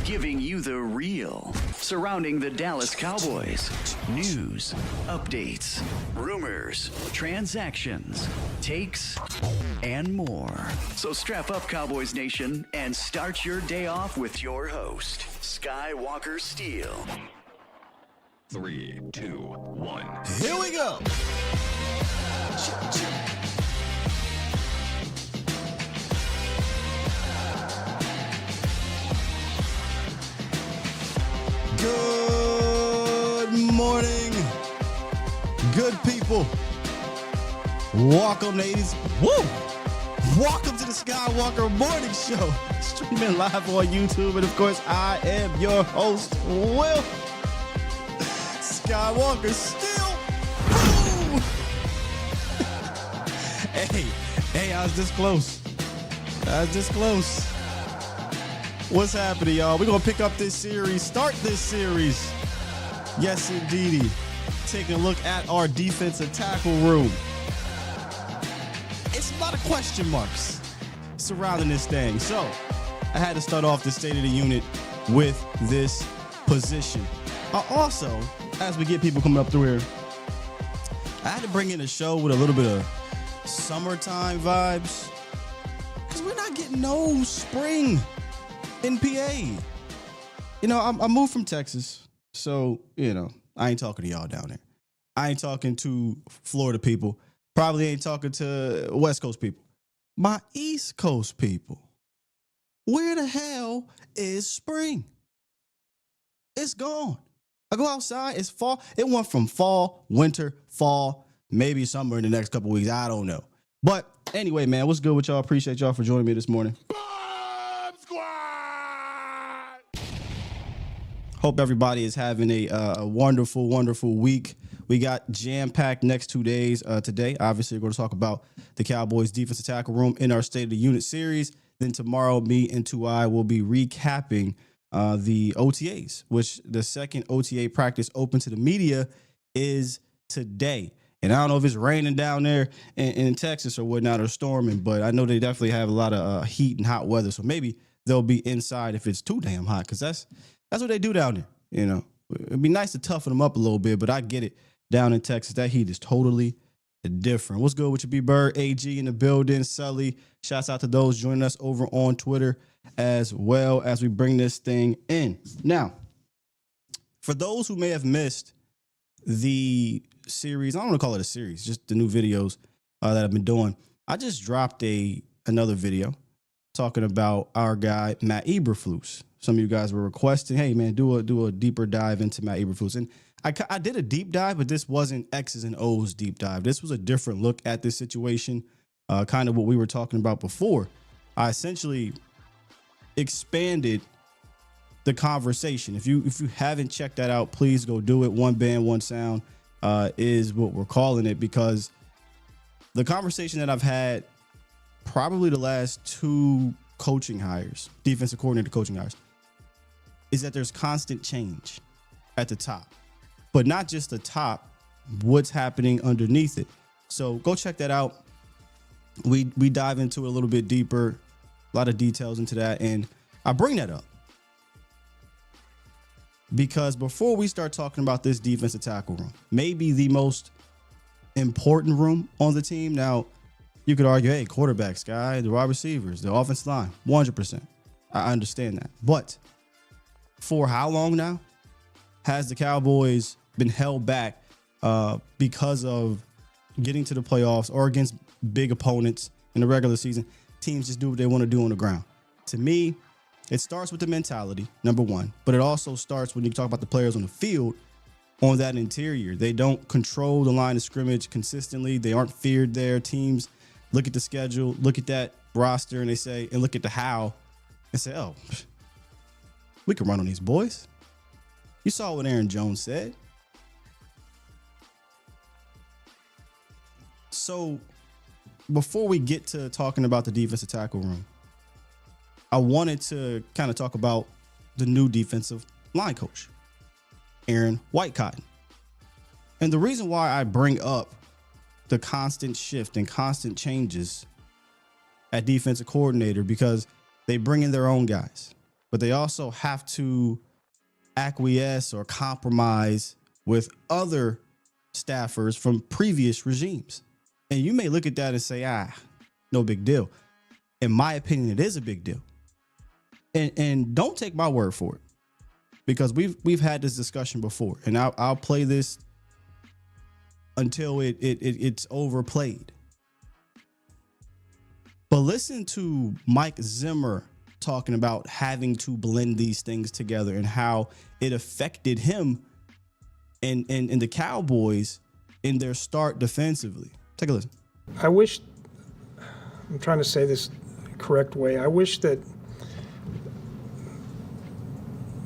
giving you the real surrounding the Dallas Cowboys. News, updates, rumors, transactions, takes, and more. So strap up, Cowboys Nation, and start your day off with your host, Skywalker Steele. 3, 2, 1. Here we go. Good morning, good people. Welcome, ladies. Woo! Welcome to the Skywalker Morning Show. Streaming live on YouTube. And of course, I am your host, Will Skywalker Steele. Woo! Hey, I was this close. What's happening, y'all? We're going to pick up this series, start this series. Yes, indeedy. Taking a look at our defensive tackle room. It's a lot of question marks surrounding this thing. So I had to start off the State of the Unit with this position. Also, as we get people coming up through here, I had to bring in a show with a little bit of summertime vibes because we're not getting no spring in PA. You know, I moved from Texas, so, you know, I ain't talking to y'all down there. I ain't talking to Florida people. Probably ain't talking to West Coast people. My East Coast people. Where the hell is spring? It's gone. I go outside, it's fall. It went from fall, winter, fall, maybe summer in the next couple weeks. I don't know. But anyway, man, what's good with y'all? Appreciate y'all for joining me this morning. Hope everybody is having a wonderful, wonderful week. We got jam-packed next 2 days. Today, obviously, we're going to talk about the Cowboys defensive tackle room in our State of the Unit series. Then tomorrow, me and Toia will be recapping the OTAs, which the second OTA practice open to the media is today. And I don't know if it's raining down there in Texas or whatnot or storming, but I know they definitely have a lot of heat and hot weather. So maybe they'll be inside if it's too damn hot, because that's what they do down there. You know, it'd be nice to toughen them up a little bit, but I get it. Down in Texas, that heat is totally different. What's good with you, B-Bird? AG in the building. Sully. Shouts out to those joining us over on Twitter as well as we bring this thing in. Now, for those who may have missed the series, I don't want to call it a series, just the new videos that I've been doing. I just dropped another video talking about our guy, Matt Eberflus. Some of you guys were requesting, hey, man, do a deeper dive into Matt Eberflus. And I did a deep dive, but this wasn't X's and O's deep dive. This was a different look at this situation, kind of what we were talking about before. I essentially expanded the conversation. If you haven't checked that out, please go do it. One band, one sound is what we're calling it, because the conversation that I've had probably the last two coaching hires, defensive coordinator coaching hires, is that there's constant change at the top. But not just the top, what's happening underneath it. So go check that out. We dive into it a little bit deeper, a lot of details into that. And I bring that up because before we start talking about this defensive tackle room, maybe the most important room on the team. Now, you could argue, hey, quarterbacks, guy, the wide receivers, the offensive line, 100%. I understand that. But for how long now has the Cowboys been held back because of getting to the playoffs or against big opponents in the regular season? Teams just do what they want to do on the ground. To me, it starts with the mentality, number one, but it also starts when you talk about the players on the field, on that interior. They don't control the line of scrimmage consistently. They aren't feared there. Teams look at the schedule, look at that roster, and they say, and look at the how, and say, oh, we can run on these boys. You saw what Aaron Jones said. So before we get to talking about the defensive tackle room, I wanted to kind of talk about the new defensive line coach, Aaron Whitecotton. And the reason why I bring up the constant shift and constant changes at defensive coordinator, because they bring in their own guys. but they also have to acquiesce or compromise with other staffers from previous regimes. And you may look at that and say, no big deal. In my opinion, it is a big deal. And don't take my word for it, because we've had this discussion before, and I'll play this until it's overplayed. But listen to Mike Zimmer talking about having to blend these things together and how it affected him and the Cowboys in their start defensively. Take a listen. I wish, I'm trying to say this the correct way, I wish that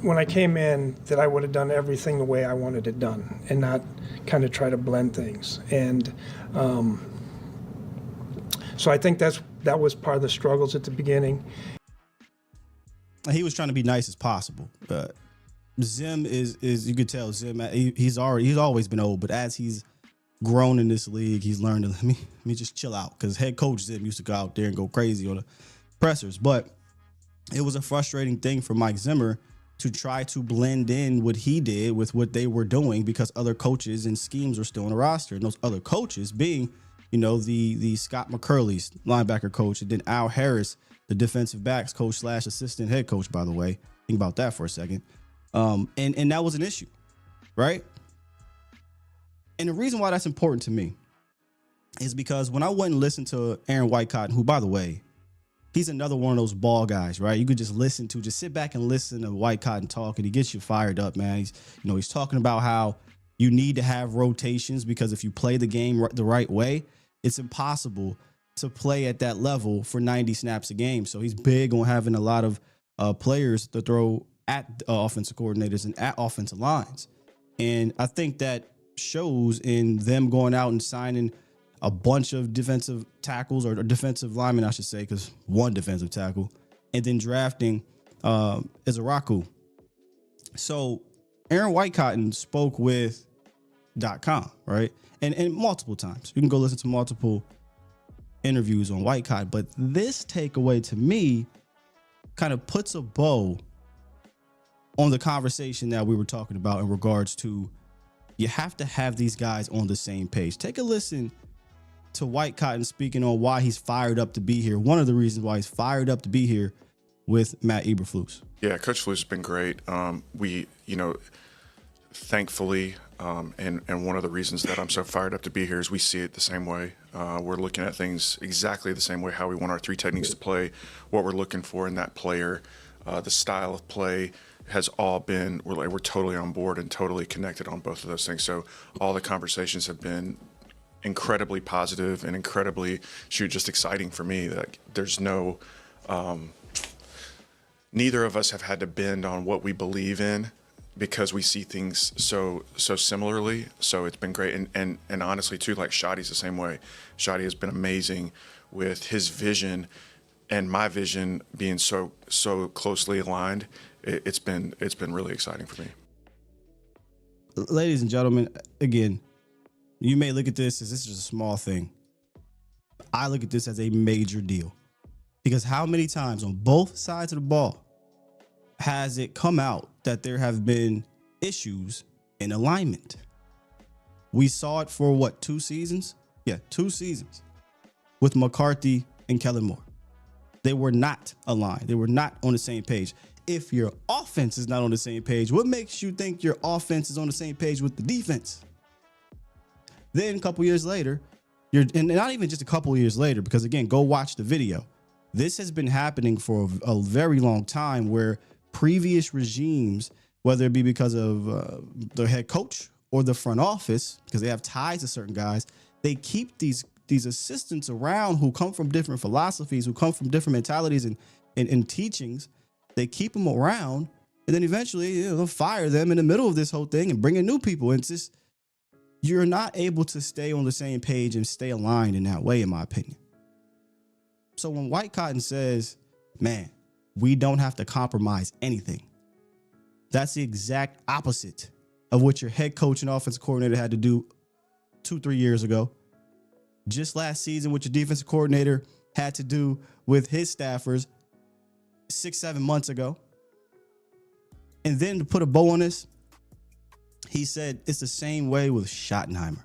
when I came in that I would have done everything the way I wanted it done and not kind of try to blend things. And so I think that was part of the struggles at the beginning. He was trying to be nice as possible. Zim is you could tell Zim, he's always been old, but as he's grown in this league, he's learned to let me just chill out, because head coach Zim used to go out there and go crazy on the pressers. But it was a frustrating thing for Mike Zimmer to try to blend in what he did with what they were doing, because other coaches and schemes were still on the roster, and those other coaches being, the Scott McCurley's linebacker coach, and then Al Harris, the defensive backs coach / assistant head coach, by the way. Think about that for a second. And that was an issue, right? And the reason why that's important to me is because when I went and listened to Aaron Whitecotton, who, by the way, he's another one of those ball guys, right? You could just sit back and listen to Whitecotton talk, and he gets you fired up, man. He's talking about how you need to have rotations, because if you play the game the right way, it's impossible to play at that level for 90 snaps a game. So he's big on having a lot of players to throw at offensive coordinators and at offensive lines. And I think that shows in them going out and signing a bunch of defensive tackles, or defensive linemen, I should say, because one defensive tackle, and then drafting Izaraku. So Aaron Whitecotton spoke with .com, right? And multiple times. You can go listen to multiple interviews on Whitecotton. But this takeaway to me kind of puts a bow on the conversation that we were talking about in regards to you have to have these guys on the same page. Take a listen to Whitecotton speaking on why he's fired up to be here. One of the reasons why he's fired up to be here with Matt Eberflus. Yeah, Coach Flus has been great. We, thankfully, and one of the reasons that I'm so fired up to be here is we see it the same way. We're looking at things exactly the same way, how we want our three techniques to play, what we're looking for in that player, the style of play has all been, we're totally on board and totally connected on both of those things. So all the conversations have been incredibly positive and incredibly, just exciting for me. That there's no, neither of us have had to bend on what we believe in, because we see things so similarly. So it's been great. And honestly too, like Shadi's the same way. Shadi has been amazing with his vision and my vision being so closely aligned. It's been really exciting for me. Ladies and gentlemen, again, you may look at this as this is a small thing. I look at this as a major deal, because how many times on both sides of the ball has it come out that there have been issues in alignment? We saw it for 2 seasons? Yeah, 2 seasons with McCarthy and Kellen Moore. They were not aligned. They were not on the same page. If your offense is not on the same page, what makes you think your offense is on the same page with the defense? Then a couple years later, and not even just a couple years later, because again, go watch the video. This has been happening for a very long time, where previous regimes, whether it be because of the head coach or the front office, because they have ties to certain guys, they keep these assistants around who come from different philosophies, who come from different mentalities and teachings. They keep them around, and then eventually they'll fire them in the middle of this whole thing and bring in new people. And it's just, you're not able to stay on the same page and stay aligned in that way, in my opinion. So when Whitecotton says, man, we don't have to compromise anything, that's the exact opposite of what your head coach and offensive coordinator had to do 2-3 years ago. Just last season, what your defensive coordinator had to do with his staffers 6-7 months ago. And then to put a bow on this, he said it's the same way with Schottenheimer.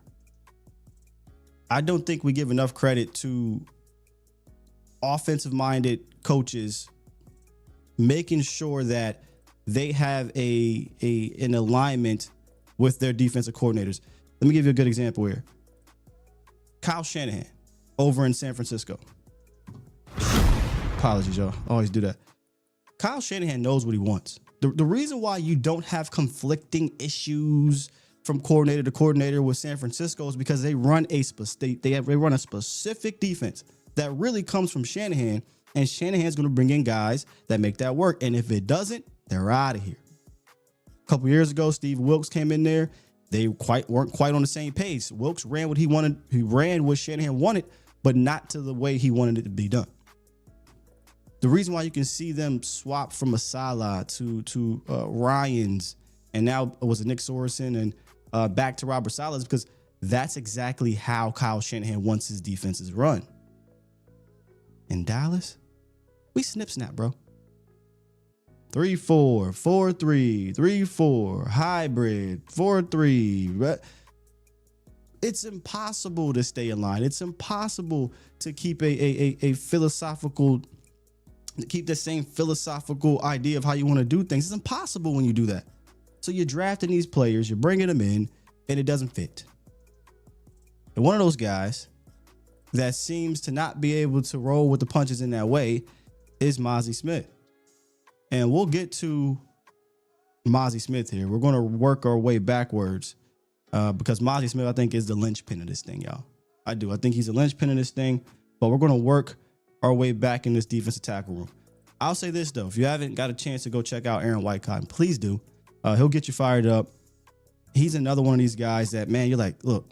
I don't think we give enough credit to offensive-minded coaches making sure that they have an alignment with their defensive coordinators. Let me give you a good example here. Kyle Shanahan over in San Francisco. Apologies, y'all. I always do that. Kyle Shanahan knows what he wants. The reason why you don't have conflicting issues from coordinator to coordinator with San Francisco is because they run a specific defense that really comes from Shanahan, and Shanahan's going to bring in guys that make that work. And if it doesn't, they're out of here. A couple years ago, Steve Wilkes came in there. They weren't quite on the same pace. Wilkes ran what he wanted. He ran what Shanahan wanted, but not to the way he wanted it to be done. The reason why you can see them swap from Masala to Ryans, and now it was Nick Sorensen and back to Robert Saleh, is because that's exactly how Kyle Shanahan wants his defenses run. In Dallas, we snip-snap, bro. 3-4, 4-3, 3-4, hybrid, 4-3. It's impossible to stay in line. It's impossible to keep a philosophical, keep the same philosophical idea of how you want to do things. It's impossible when you do that. So you're drafting these players, you're bringing them in, and it doesn't fit. And one of those guys that seems to not be able to roll with the punches in that way is Mazi Smith. And we'll get to Mazi Smith here. We're going to work our way backwards because Mazi Smith, I think, is the linchpin of this thing, y'all. I do. I think he's a linchpin of this thing, but we're going to work our way back in this defensive tackle room. I'll say this, though. If you haven't got a chance to go check out Aaron Whitecotton, please do. He'll get you fired up. He's another one of these guys that, man, you're like, look,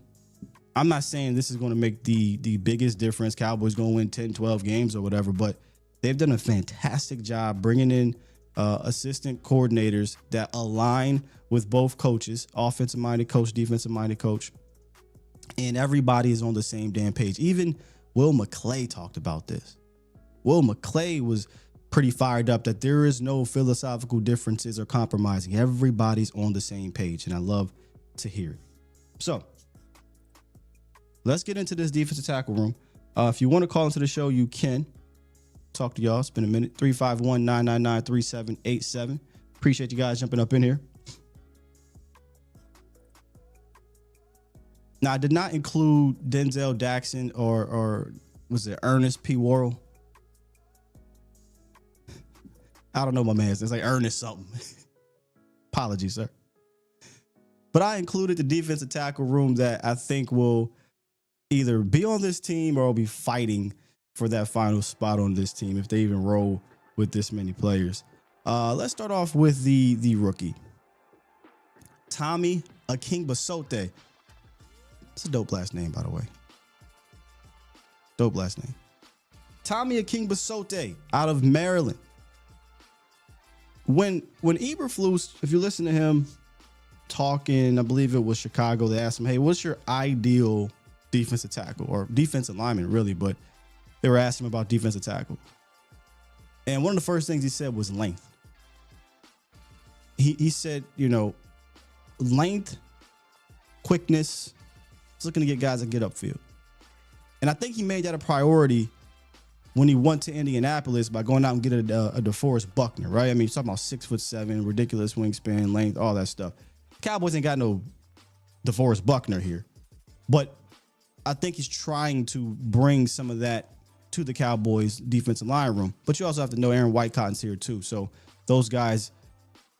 I'm not saying this is going to make the biggest difference. Cowboys going to win 10, 12 games or whatever, but they've done a fantastic job bringing in assistant coordinators that align with both coaches, offensive-minded coach, defensive-minded coach, and everybody is on the same damn page. Even Will McClay talked about this. Will McClay was pretty fired up that there is no philosophical differences or compromising. Everybody's on the same page, and I love to hear it. So let's get into this defensive tackle room. If you want to call into the show, you can. Talk to y'all. It's been a minute. 351-999-3787. Appreciate you guys jumping up in here. Now, I did not include Denzel Jackson or was it Ernest P. Worrell? I don't know my man's. It's like Ernest something. Apologies, sir. But I included the defensive tackle room that I think will either be on this team or will be fighting for that final spot on this team if they even roll with this many players. Let's start off with the rookie. Tommy Akingbesote. It's a dope last name, by the way. Dope last name. Tommy Akingbesote out of Maryland. When Eberflus, if you listen to him talking, I believe it was Chicago, they asked him, hey, what's your ideal defensive tackle or defensive lineman, really? But they were asking him about defensive tackle. And one of the first things he said was length. He said, length, quickness, he's looking to get guys that get upfield. And I think he made that a priority when he went to Indianapolis by going out and getting a DeForest Buckner, right? I mean, you're talking about 6'7", ridiculous wingspan, length, all that stuff. Cowboys ain't got no DeForest Buckner here. But I think he's trying to bring some of that to the Cowboys defensive line room. But you also have to know Aaron Whitecotton's here too. So those guys,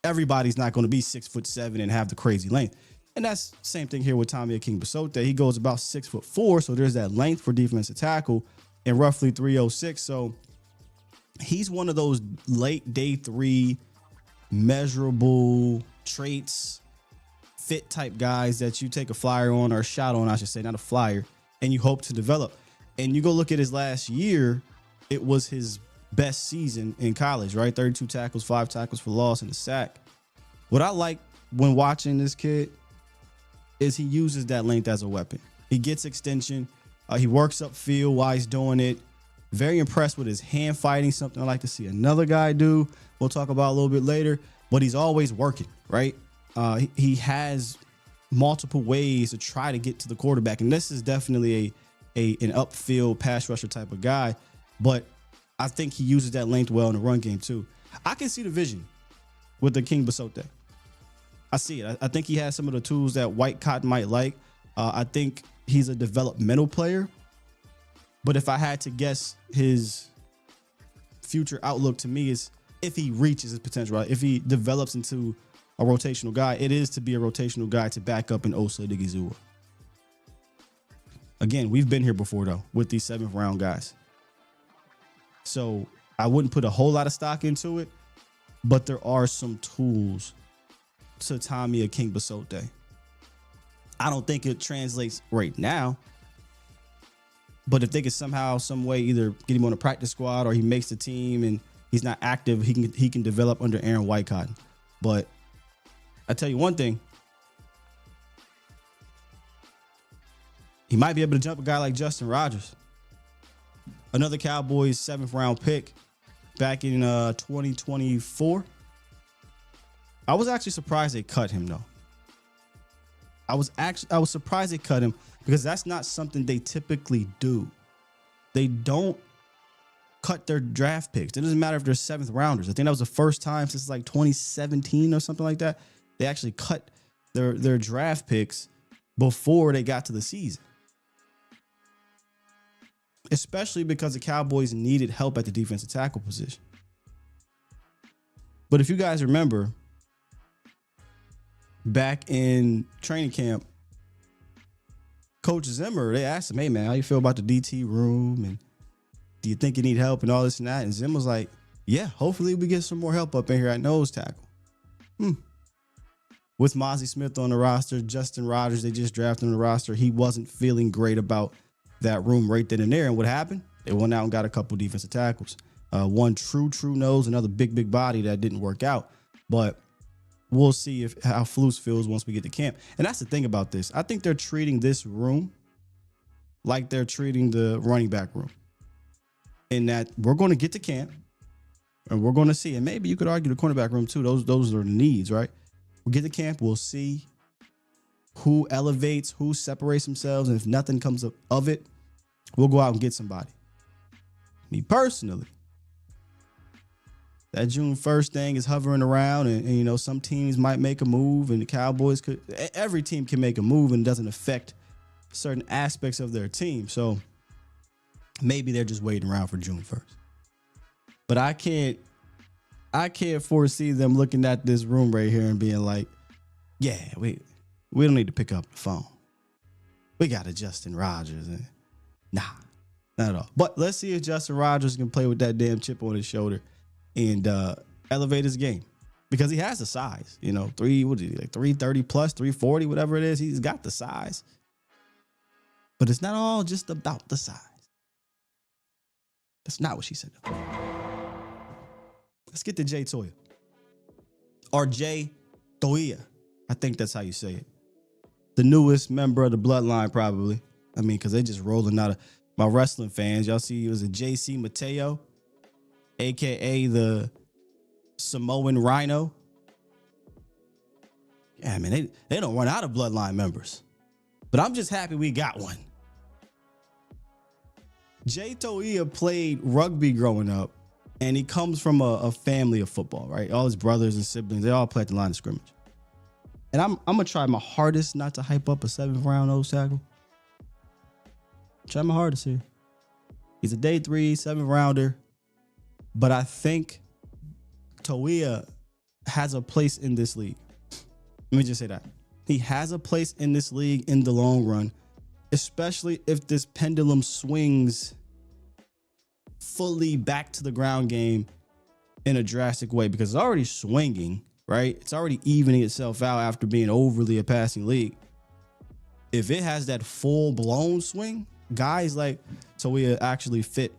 everybody's not going to be 6'7" and have the crazy length. And that's the same thing here with Tommy Akingbesote. He goes about 6'4", so there's that length for defensive tackle and roughly 306. So he's one of those late day 3 measurable traits, fit type guys that you take a flyer on, or a shot on, I should say, not a flyer, and you hope to develop. And you go look at his last year, it was his best season in college, right? 32 tackles, 5 tackles for loss, and a sack. What I like when watching this kid is he uses that length as a weapon. He gets extension. He works upfield while he's doing it. Very impressed with his hand fighting, something I like to see another guy do. We'll talk about a little bit later. but he's always working, right? He has multiple ways to try to get to the quarterback, and this is definitely an upfield pass rusher type of guy, but I think he uses that length well in the run game too. I can see the vision with the Akingbesote. I see it. I think he has some of the tools that White Cotton might like. I think he's a developmental player, but if I had to guess his future outlook, to me, is if he reaches his potential, right? If he develops into a rotational guy, it is to be a rotational guy to back up an Osa Odigizua. Again, we've been here before, though, with these 7th round guys. So I wouldn't put a whole lot of stock into it, but there are some tools to Tommy Akingbesote. I don't think it translates right now, but if they could somehow, some way, either get him on a practice squad or he makes the team and he's not active, he can develop under Aaron Whitecotton. But I tell you one thing, he might be able to jump a guy like Justin Rogers, another Cowboys 7th round pick back in 2024. I was actually surprised they cut him though. I was surprised they cut him because that's not something they typically do. They don't cut their draft picks. It doesn't matter if they're 7th rounders. I think that was the first time since like 2017 or something like that. They actually cut their draft picks before they got to the season. Especially because the Cowboys needed help at the defensive tackle position. But if you guys remember, back in training camp, Coach Zimmer, they asked him, hey, man, how you feel about the DT room? And do you think you need help and all this and that? And Zim was like, yeah, hopefully we get some more help up in here at nose tackle. With Mazi Smith on the roster, Justin Rogers, they just drafted on the roster. He wasn't feeling great about that room right then and there. And what happened? They went out and got a couple defensive tackles. One true nose, another big body that didn't work out. But we'll see how Flus feels once we get to camp. And that's the thing about this. I think they're treating this room like they're treating the running back room. In that we're going to get to camp and we're going to see. And maybe you could argue the cornerback room too. Those are the needs, right? We'll get to camp. We'll see who elevates, who separates themselves. And if nothing comes of it, we'll go out and get somebody. Me personally, that June 1st thing is hovering around and you know, some teams might make a move and the Cowboys could, every team can make a move and it doesn't affect certain aspects of their team. So maybe they're just waiting around for June 1st. But I can't foresee them looking at this room right here and being like, yeah, we don't need to pick up the phone. We got a Justin Rogers. Nah, not at all. But let's see if Justin Rogers can play with that damn chip on his shoulder and elevate his game, because he has the size, you know, 330 plus, 340, whatever it is. He's got the size, but it's not all just about the size. That's not what she said. Let's get to Jay Toia, or Jay Toia. I think that's how you say it. The newest member of the bloodline, probably. I mean, because they just rolling out of my wrestling fans. Y'all see, it was a JC Mateo, a.k.a. the Samoan Rhino. Yeah, I mean, they don't run out of bloodline members. But I'm just happy we got one. Jay Toia played rugby growing up, and he comes from a family of football, right? All his brothers and siblings, they all play at the line of scrimmage. And I'm going to try my hardest not to hype up a 7th round nose tackle. Try my hardest here. He's a day 3, 7th rounder. But I think Toia has a place in this league. Let me just say that. He has a place in this league in the long run, especially if this pendulum swings fully back to the ground game in a drastic way, because it's already swinging, right? It's already evening itself out after being overly a passing league. If it has that full-blown swing, guys like Toia actually fit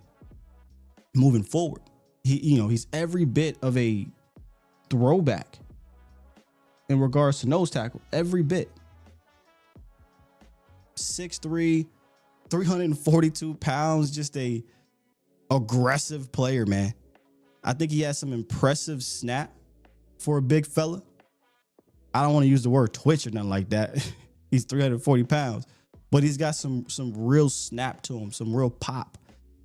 moving forward. He's every bit of a throwback in regards to nose tackle, every bit. 6'3", 342 pounds, just a aggressive player, man. I think he has some impressive snap for a big fella. I don't want to use the word twitch or nothing like that. He's 340 pounds, but he's got some real snap to him, some real pop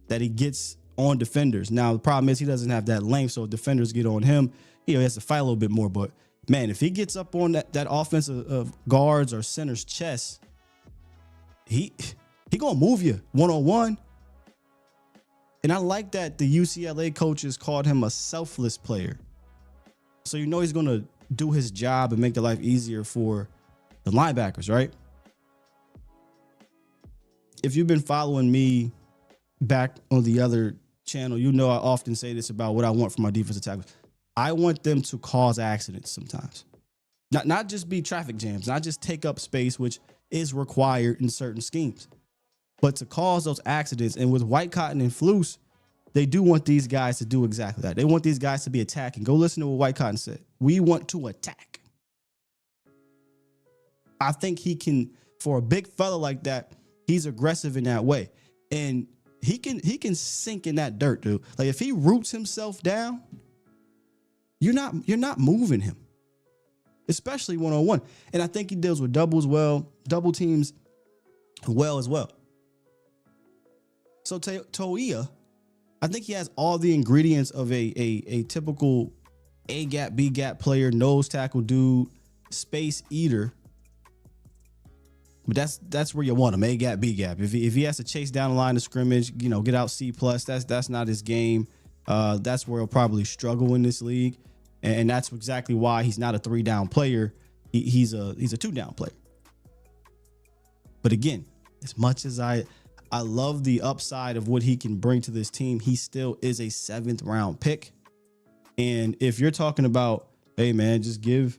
that he gets on defenders. Now, the problem is he doesn't have that length, so if defenders get on him, he has to fight a little bit more. But, man, if he gets up on that offensive guards or center's chest, he going to move you one-on-one. And I like that the UCLA coaches called him a selfless player. So you know he's going to do his job and make the life easier for the linebackers, right? If you've been following me back on the other channel, you know I often say this about what I want from my defensive tackles. I want them to cause accidents sometimes. Not just be traffic jams, not just take up space, which is required in certain schemes, but to cause those accidents. And with White Cotton and Flus, they do want these guys to do exactly that. They want these guys to be attacking. Go listen to what White Cotton said. We want to attack. I think he can, for a big fella like that, he's aggressive in that way. And he can sink in that dirt, dude. Like if he roots himself down, you're not moving him, especially one-on-one. And I think he deals with double teams well as well. So Toia, I think he has all the ingredients of a typical A-gap, B-gap player, nose tackle dude, space eater. But that's where you want him, A-gap, B-gap. If he has to chase down the line of scrimmage, get out C+, that's not his game. That's where he'll probably struggle in this league. And that's exactly why he's not a 3-down player. He's a 2-down player. But again, as much as I love the upside of what he can bring to this team, he still is a 7th round pick. And if you're talking about, hey man, just give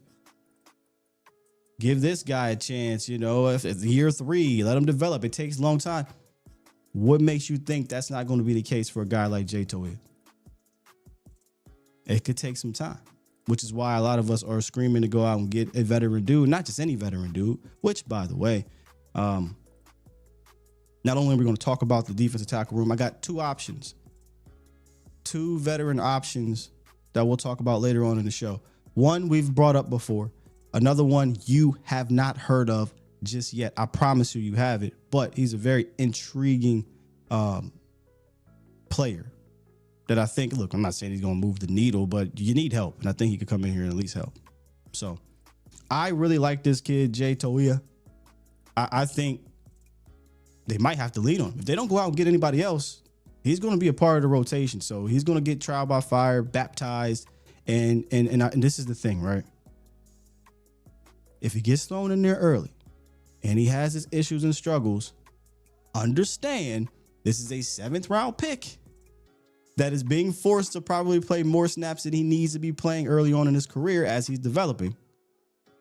this guy a chance, if it's year 3, let him develop. It takes a long time. What makes you think that's not going to be the case for a guy like Jay Toia? It could take some time, which is why a lot of us are screaming to go out and get a veteran dude, not just any veteran dude, which, by the way, not only are we going to talk about the defensive tackle room, I got 2 options, 2 veteran options that we'll talk about later on in the show. One we've brought up before. Another one you have not heard of just yet. I promise you have it, but he's a very intriguing player that I think, look, I'm not saying he's going to move the needle, but you need help. And I think he could come in here and at least help. So I really like this kid, Jay Toia. I think they might have to lead on him. If they don't go out and get anybody else, he's going to be a part of the rotation. So he's going to get trial by fire, baptized. And this is the thing, right? If he gets thrown in there early and he has his issues and struggles, understand this is a 7th round pick that is being forced to probably play more snaps than he needs to be playing early on in his career as he's developing.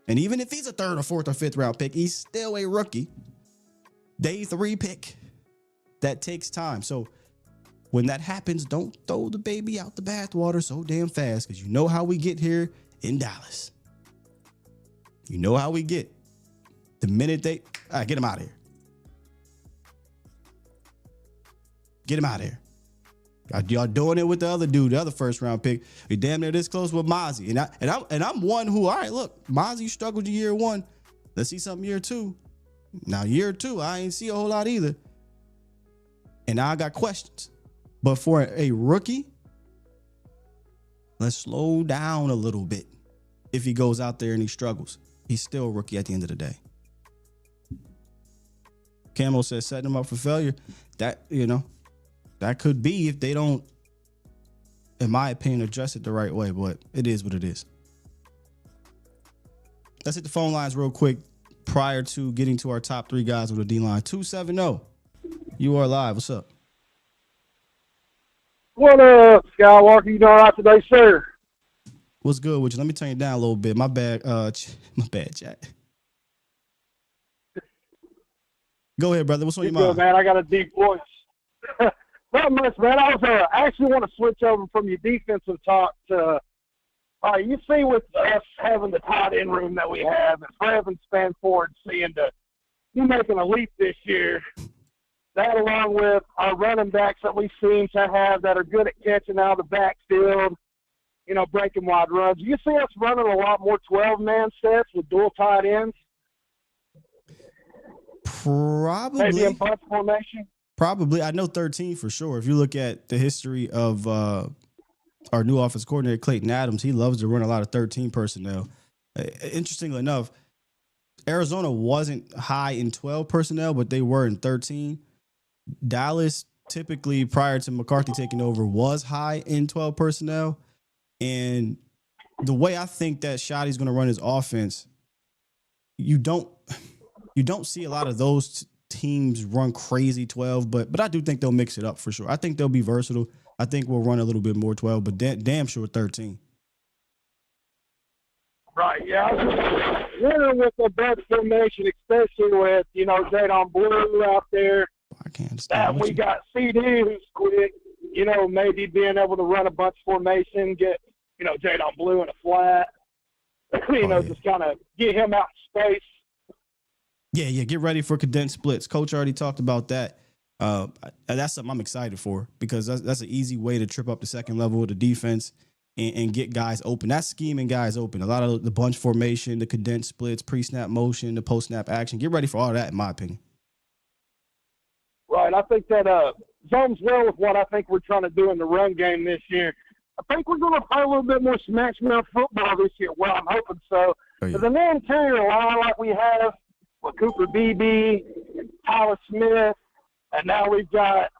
And even if he's a 3rd or 4th or 5th round pick, he's still a rookie. Day 3 pick. That takes time. So when that happens, don't throw the baby out the bathwater so damn fast, because you know how we get here in Dallas. You know how we get. The minute they get him out of here. Get him out of here. Y'all doing it with the other dude, the other 1st round pick. We damn near this close with Mazi. And I'm one who, all right, look, Mazi struggled in year 1. Let's see something year 2. Now year 2, I ain't see a whole lot either. And now I got questions. But for a rookie, let's slow down a little bit. If he goes out there and he struggles, he's still a rookie at the end of the day. Camo says setting him up for failure. That could be if they don't, in my opinion, address it the right way. But it is what it is. Let's hit the phone lines real quick prior to getting to our top 3 guys with the D-line. 270. You are live. What's up? What up, Skywalker? You doing all right today, sir? What's good with you? Let me turn you down a little bit. My bad, chat. Go ahead, brother. What's on your mind? Good, man. I got a deep voice. Not much, man. I actually want to switch over from your defensive talk to, you see with us having the tight end room that we have, and for Evan Spanford seeing you making a leap this year, that along with our running backs that we seem to have that are good at catching out of the backfield, breaking wide runs. Do you see us running a lot more 12-man sets with dual tight ends? Probably. Maybe in bunch formation? Probably. I know 13 for sure. If you look at the history of our new offensive coordinator, Clayton Adams, he loves to run a lot of 13 personnel. Interestingly enough, Arizona wasn't high in 12 personnel, but they were in 13. Dallas, typically prior to McCarthy taking over, was high in 12 personnel. And the way I think that Shotty's going to run his offense, you don't see a lot of those teams run crazy 12, but I do think they'll mix it up for sure. I think they'll be versatile. I think we'll run a little bit more 12, but damn sure 13. Right, yeah. I was just wondering with the bunch formation, especially with, Jadon Blue out there. I can't understand. We got CD who's quick, maybe being able to run a bunch formation, get, Jadon Blue in a flat, just kind of get him out in space. Yeah, get ready for condensed splits. Coach already talked about that. That's something I'm excited for because that's an easy way to trip up the second level of the defense and get guys open. That's scheming guys open. A lot of the bunch formation, the condensed splits, pre-snap motion, the post-snap action. Get ready for all that, in my opinion. Right. I think that zones well with what I think we're trying to do in the run game this year. I think we're going to play a little bit more smash-mouth football this year. Well, I'm hoping so. Because in the interior line like we have with Cooper Beebe, Tyler Smith, and now we've got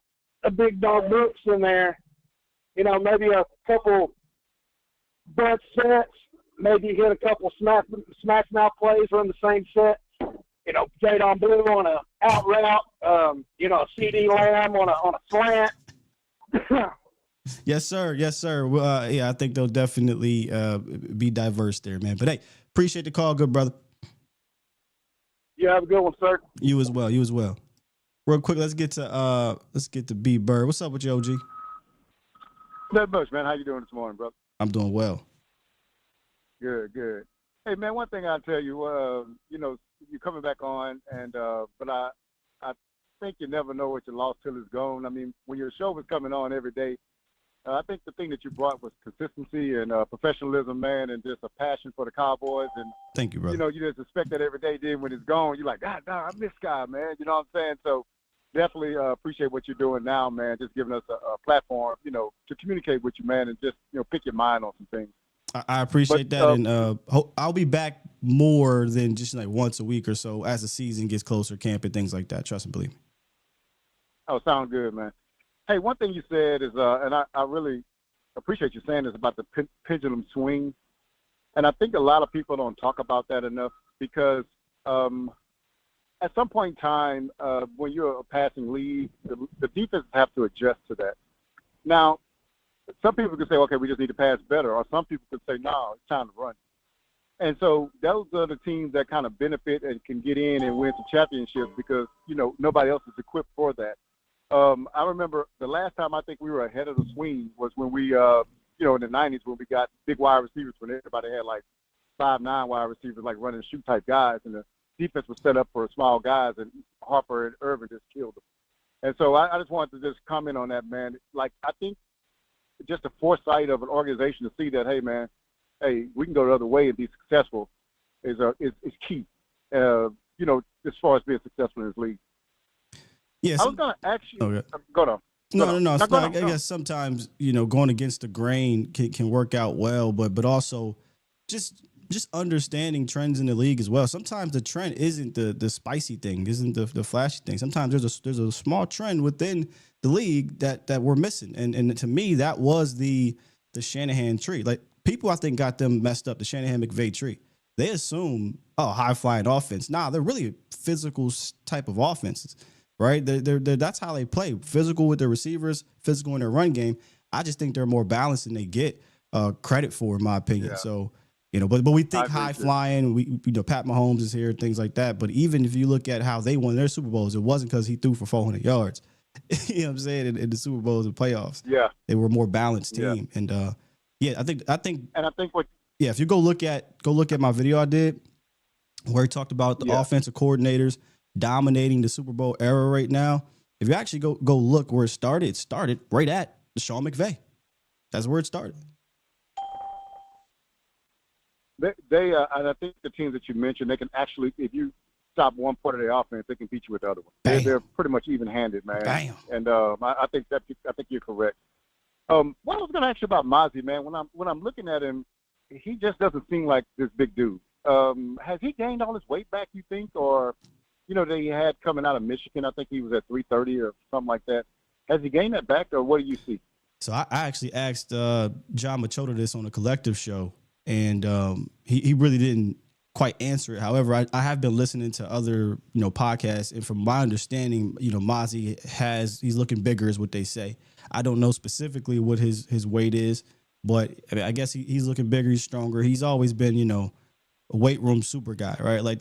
a big dog Brooks in there. Maybe a couple bunch sets, maybe hit a couple smash mouth plays run the same set. Jadon Blue on a out route, a CD Lamb on a slant. Yes, sir. I think they'll definitely be diverse there, man. But hey, appreciate the call, good brother. You have a good one, sir. You as well. Real quick, let's get to B Bird. What's up with you, OG? Not much, man. How you doing this morning, brother? I'm doing well. Good. Hey, man, one thing I'll tell you, you're coming back on, and but I think you never know what you lost till it's gone. I mean, when your show was coming on every day, I think the thing that you brought was consistency and professionalism, man, and just a passion for the Cowboys. And thank you, brother. You just expect that every day. Then when it's gone, you're like, God, I miss guy, man. You know what I'm saying? So definitely appreciate what you're doing now, man. Just giving us a platform, to communicate with you, man, and just pick your mind on some things. I appreciate that, and I'll be back more than just like once a week or so as the season gets closer, camp and things like that. Trust and believe me. Oh, sound good, man. Hey, one thing you said is, and I really appreciate you saying this about the pendulum swing, and I think a lot of people don't talk about that enough because at some point in time, when you're a passing lead, the defenses have to adjust to that. Now, some people could say, okay, we just need to pass better, or some people could say, no, it's time to run. And so those are the teams that kind of benefit and can get in and win some championships because, nobody else is equipped for that. I remember the last time I think we were ahead of the swing was when we, in the 90s when we got big wide receivers when everybody had like 5'9" wide receivers, like running shoot type guys, and the defense was set up for small guys, and Harper and Irvin just killed them. And so I just wanted to just comment on that, man. Like, I think just the foresight of an organization to see that, hey, man, we can go the other way and be successful is key, as far as being successful in this league. Yeah, I was going to ask you. Okay. Go on. No. I guess sometimes, going against the grain can work out well, but also just understanding trends in the league as well. Sometimes the trend isn't the spicy thing, isn't the flashy thing. Sometimes there's a small trend within the league that we're missing. And to me, that was the Shanahan tree. Like, people, I think, got them messed up, the Shanahan-McVay tree. They assume, high-flying offense. Nah, they're really physical type of offenses, right? They're that's how they play. Physical with their receivers, physical in their run game. I just think they're more balanced than they get credit for, in my opinion. Yeah. So, but we think high-flying. We Pat Mahomes is here, things like that. But even if you look at how they won their Super Bowls, it wasn't because he threw for 400 yards. You know what I'm saying? In the Super Bowls and playoffs, they were a more balanced team. Yeah. And I think what if you go look at my video I did where he talked about the offensive coordinators dominating the Super Bowl era right now. If you actually go look where it started right at Sean McVay. That's where it started. and I think the teams that you mentioned, they can actually, if you stop one part of their offense, they can beat you with the other one. They're pretty much even-handed, man. Bam. And I think you're correct. What I was going to ask you about Mazi, man, when I'm looking at him, he just doesn't seem like this big dude. Has he gained all his weight back, you think, or that he had coming out of Michigan? I think he was at 330 or something like that. Has he gained that back, or what do you see? So I actually asked John Machota this on a collective show, and he really didn't quite answer it. However, I have been listening to other podcasts, and from my understanding, Mazi he's looking bigger, is what they say. I don't know specifically what his weight is, but I mean, I guess he's looking bigger, he's stronger. He's always been a weight room super guy, right? Like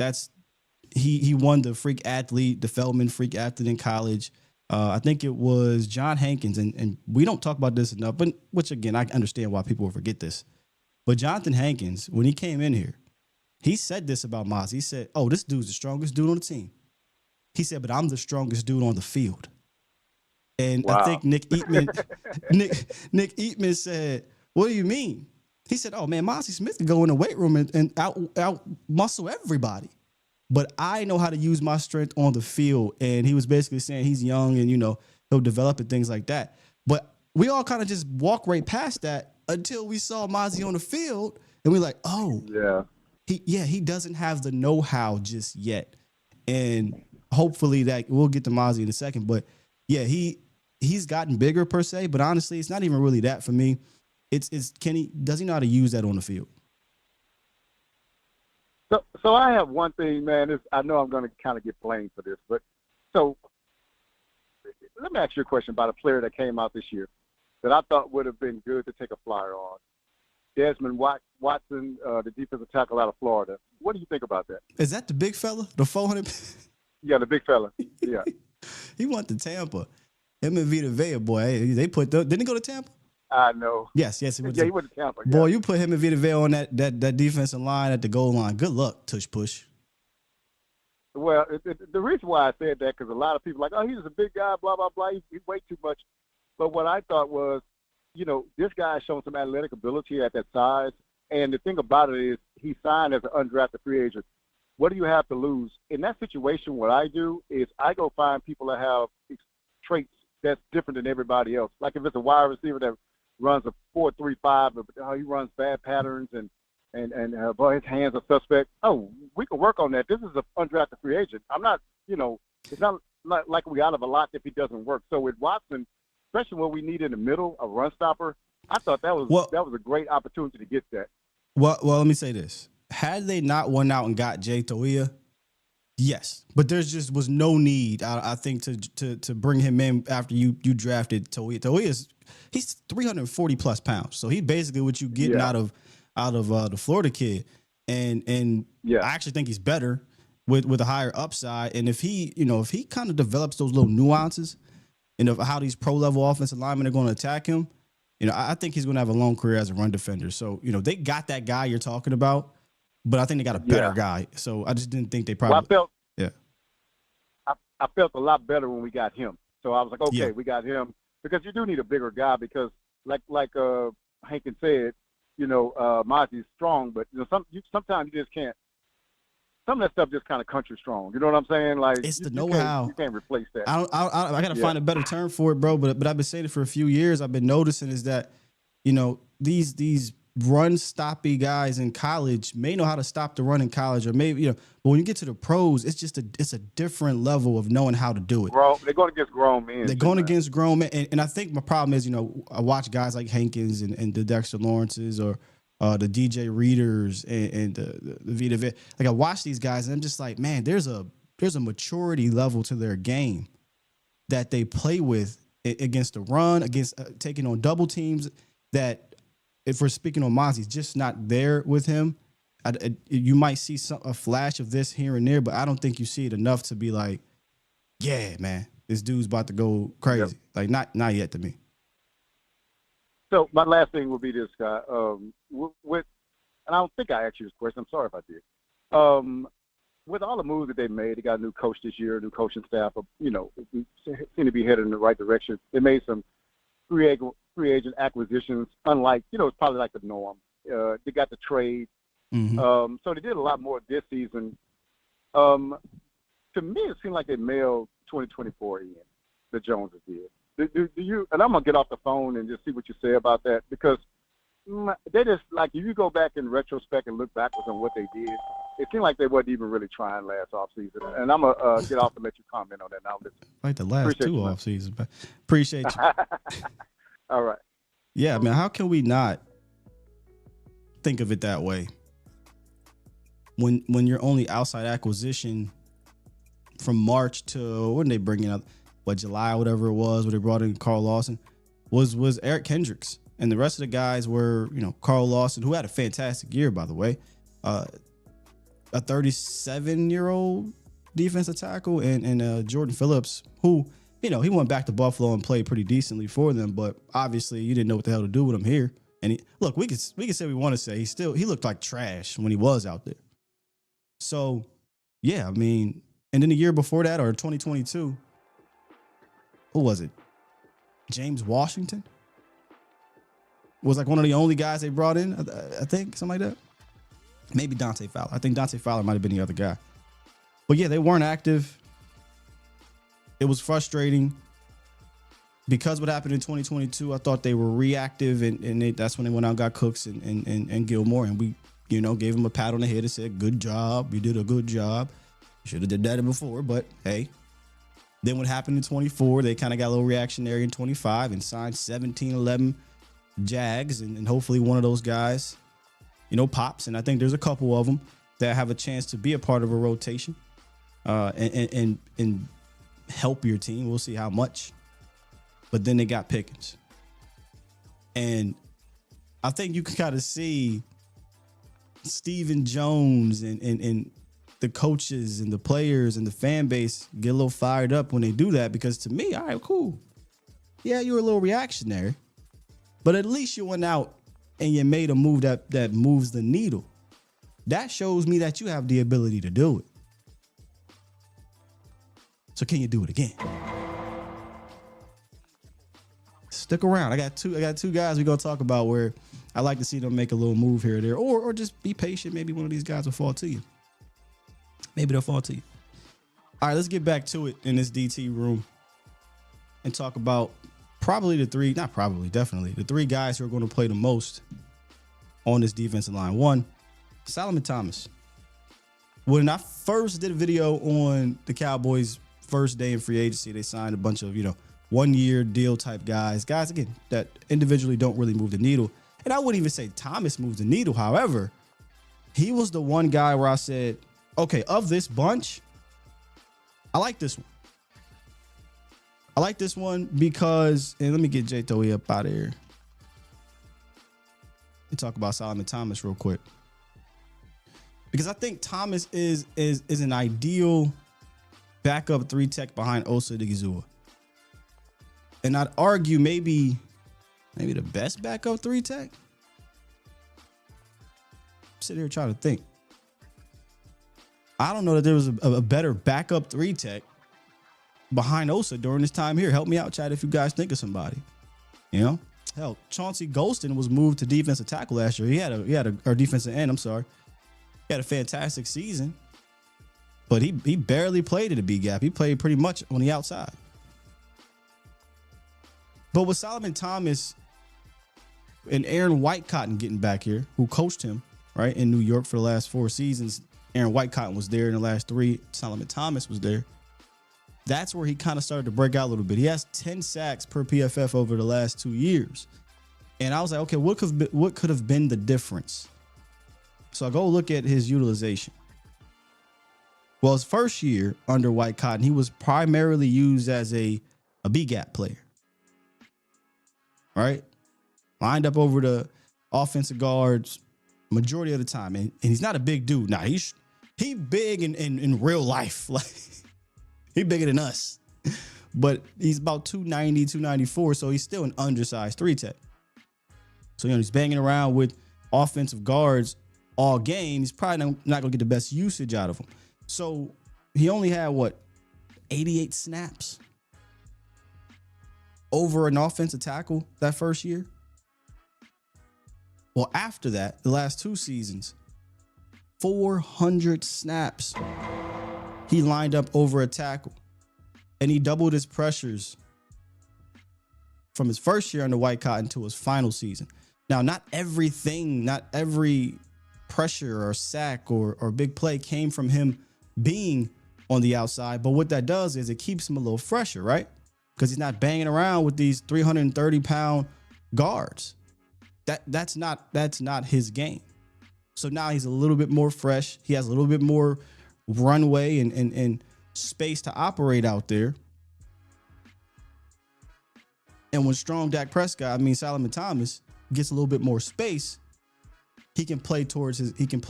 he won the freak athlete, the Feldman freak athlete in college. I think it was John Hankins, and we don't talk about this enough, but which again, I understand why people will forget this. But Jonathan Hankins, when he came in here, he said this about Mazi. He said, "Oh, this dude's the strongest dude on the team." He said, "But I'm the strongest dude on the field." And wow. I think Nick Eatman said, "What do you mean?" He said, "Oh man, Mazi Smith can go in the weight room and out muscle everybody. But I know how to use my strength on the field." And he was basically saying he's young and, he'll develop and things like that. But we all kind of just walk right past that until we saw Mazi on the field. And we're like, oh, he doesn't have the know-how just yet. And hopefully that we'll get to Mazi in a second. But, yeah, he's gotten bigger per se. But honestly, it's not even really that for me. Does he know how to use that on the field? So I have one thing, man. I know I'm going to kind of get blamed for this, but so let me ask you a question about a player that came out this year that I thought would have been good to take a flyer on. Desmond Watson, the defensive tackle out of Florida. What do you think about that? Is that the big fella, the 400? Yeah, the big fella. Yeah. He went to Tampa. Him and Vita Vea, boy, they didn't he go to Tampa? I know. Yes, he went to Tampa. Boy, you put him and Vita Vea on that defensive line at the goal line. Good luck, tush push. Well, the reason why I said that, because a lot of people are like, oh, he's a big guy, blah, blah, blah. He way too much. But what I thought was, this guy has shown some athletic ability at that size. And the thing about it is he signed as an undrafted free agent. What do you have to lose? In that situation, what I do is I go find people that have traits that's different than everybody else. Like if it's a wide receiver that runs a 4.35, but he runs bad patterns and boy, his hands are suspect. Oh, we can work on that. This is an undrafted free agent. I'm not, it's not like we out of a lot if he doesn't work. So with Watson, especially when we need in the middle a run stopper, I thought that was a great opportunity to get that. Well, let me say this: had they not went out and got Jay Toia, yes, but there just was no need, I think, to bring him in after you drafted Toia. He's 340 plus pounds, so he basically what you getting out of the Florida kid, and I actually think he's better with a higher upside. And if he kind of develops those little nuances, and of how these pro level offensive linemen are going to attack him, I think he's going to have a long career as a run defender. So they got that guy you're talking about, but I think they got a better guy. So I just didn't think they probably. Well, I felt a lot better when we got him. So I was like, okay, we got him. Because you do need a bigger guy because, like Hankins said, Mazi's strong, but sometimes you just can't. Some of that stuff just kind of country strong. You know what I'm saying? Like it's the know-how. You can't replace that. I gotta find a better term for it, bro. But I've been saying it for a few years. I've been noticing is that these run stoppy guys in college may know how to stop the run in college, or maybe but when you get to the pros, it's a different level of knowing how to do it. They're going against grown men. They're going against grown men, and I think my problem is I watch guys like Hankins and the Dexter Lawrences or the DJ Readers and the Vita Vea. Like I watch these guys and I'm just like, man, there's a maturity level to their game that they play with against the run, against taking on double teams that. If we're speaking on Mazi, just not there with him. You might see a flash of this here and there, but I don't think you see it enough to be like, yeah, man, this dude's about to go crazy. Like not yet to me. So my last thing would be this guy. And I don't think I asked you this question. I'm sorry if I did. With all the moves that they made, they got a new coach this year, a new coaching staff. Seem to be headed in the right direction. They made some free agent acquisitions, unlike, it's probably like the norm. They got the trade. So they did a lot more this season. To me, it seemed like they mailed 2024 in, the Joneses did. Do you? And I'm gonna get off the phone and just see what you say about that, because they just, like, if you go back in retrospect and look backwards on what they did, it seemed like they wasn't even really trying last offseason. And I'm gonna get off and let you comment on that now. Listen. Like the last Appreciate two you, man. off seasons, but appreciate you. All right. Yeah, man. How can we not think of it that way? When your only outside acquisition from March to when they bring in up, July, whatever it was, where they brought in Carl Lawson, was Eric Kendricks. And the rest of the guys were, Carl Lawson, who had a fantastic year, by the way, a 37-year-old defensive tackle, and Jordan Phillips, who, he went back to Buffalo and played pretty decently for them, but obviously you didn't know what the hell to do with him here. And look, we can say we want to say he looked like trash when he was out there. So, yeah, I mean, and then the year before that, or 2022, who was it? James Washington was like one of the only guys they brought in, I think, something like that. Maybe Dante Fowler. I think Dante Fowler might have been the other guy. But yeah, they weren't active. It was frustrating because what happened in 2022. I thought they were reactive, and that's when they went out and got Cooks and Gilmore, and we, gave them a pat on the head and said, "Good job, you did a good job. Should have did that before, but hey." Then what happened in 24, they kind of got a little reactionary in 25 and signed 17, 11 Jags, and hopefully one of those guys, pops. And I think there's a couple of them that have a chance to be a part of a rotation and help your team. We'll see how much. But then they got Pickens. And I think you can kind of see Stephen Jones and the coaches and the players and the fan base get a little fired up when they do that, because to me, all right, cool. Yeah, you were a little reactionary, but at least you went out and you made a move that moves the needle. That shows me that you have the ability to do it. So can you do it again? Stick around. I got two guys we're gonna talk about where I like to see them make a little move here or there, or just be patient. Maybe one of these guys will fall to you. Maybe they'll fall to you. All right, let's get back to it in this DT room and talk about definitely the three guys who are going to play the most on this defensive line. One, Solomon Thomas. When I first did a video on the Cowboys' first day in free agency, they signed a bunch of, 1-year deal type guys again, that individually don't really move the needle. And I wouldn't even say Thomas moves the needle. However, he was the one guy where I said, okay, of this bunch, I like this one. I like this one because, and let me get Jay Toia up out of here and talk about Solomon Thomas real quick. Because I think Thomas is an ideal backup 3-tech behind Osa Odighizuwa. And I'd argue maybe the best backup 3-tech. Sit here trying to think. I don't know that there was a better backup 3-tech behind Osa during this time here. Help me out, chat, if you guys think of somebody. Hell, Chauncey Golston was moved to defensive tackle last year. He had a defensive end. I'm sorry. He had a fantastic season, but he barely played at a B gap. He played pretty much on the outside. But with Solomon Thomas and Aaron Whitecotton getting back here, who coached him right in New York for the last 4 seasons. Aaron Whitecotton was there in the last 3. Solomon Thomas was there. That's where he kind of started to break out a little bit. He has 10 sacks per PFF over the last 2 years. And I was like, okay, what could have been the difference? So I go look at his utilization. Well, his first year under Whitecotton, he was primarily used as a B-gap player. Right? Lined up over the offensive guards majority of the time. And he's not a big dude. Now, he big in real life. Like, he bigger than us. But he's about 290, 294, so he's still an undersized 3-tech. So, he's banging around with offensive guards all game. He's probably not going to get the best usage out of them. So, he only had, 88 snaps over an offensive tackle that first year? Well, after that, the last 2 seasons, 400 snaps he lined up over a tackle. And he doubled his pressures from his first year under White Cotton to his final season. Now, not every pressure or sack or big play came from him being on the outside. But what that does is it keeps him a little fresher, right? Because he's not banging around with these 330-pound guards. That's not his game. So now he's a little bit more fresh. He has a little bit more runway and space to operate out there. And when strong Solomon Thomas gets a little bit more space, he can play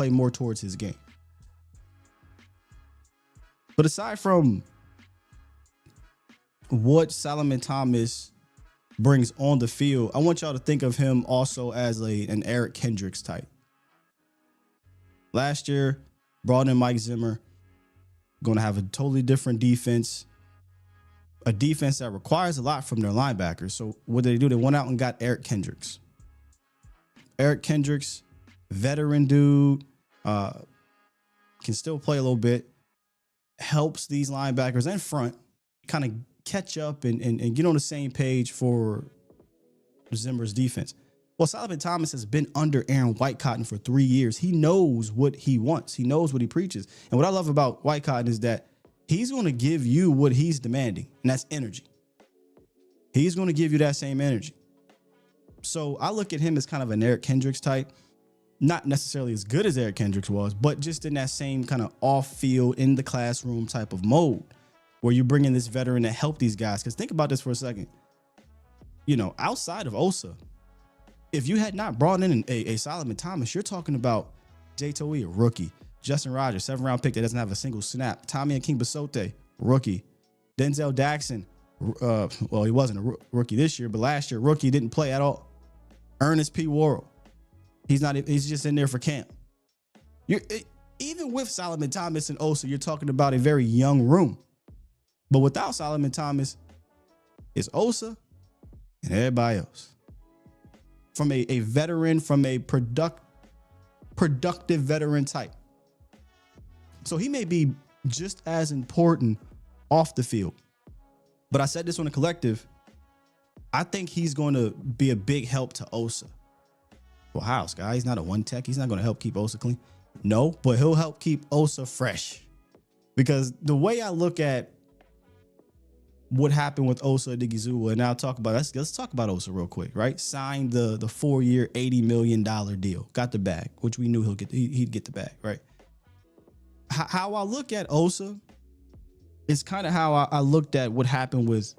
more towards his game. But aside from what Solomon Thomas brings on the field, I want y'all to think of him also as an Eric Kendricks type. Last year, brought in Mike Zimmer, going to have a totally different defense, a defense that requires a lot from their linebackers. So what did they do? They went out and got Eric Kendricks. Eric Kendricks, veteran dude, can still play a little bit, helps these linebackers in front kind of catch up and get on the same page for Zimmer's defense. Well, Solomon Thomas has been under Aaron White Cotton for 3 years. He knows what he wants. He knows what he preaches. And what I love about White Cotton is that he's going to give you what he's demanding, and that's energy. He's going to give you that same energy. So I look at him as kind of an Eric Kendricks type, not necessarily as good as Eric Kendricks was, but just in that same kind of off-field, in the classroom type of mode where you bring in this veteran to help these guys. Because think about this for a second. You know, outside of Osa, if you had not brought in a Solomon Thomas, you're talking about Jay Toia, rookie. Justin Rogers, 7th-round pick that doesn't have a single snap. Tommy Akingbesote, rookie. Denzel Jackson, well, he wasn't a rookie this year, but last year, rookie, didn't play at all. Ernest P. Worrell, he's just in there for camp. Even with Solomon Thomas and Osa, you're talking about a very young room. But without Solomon Thomas, it's Osa and everybody else. From a veteran, from a productive veteran type. So he may be just as important off the field. But I said this on the collective. I think he's going to be a big help to Osa. Well, how, Sky? He's not a one tech. He's not going to help keep Osa clean. No, but he'll help keep Osa fresh. Because the way I look at what happened with Osa Odighizuwa, and now let's talk about Osa real quick, right? Signed the 4-year, $80 million deal. Got the bag, which we knew he'd get the bag, right? How I look at Osa is kind of how I looked at what happened with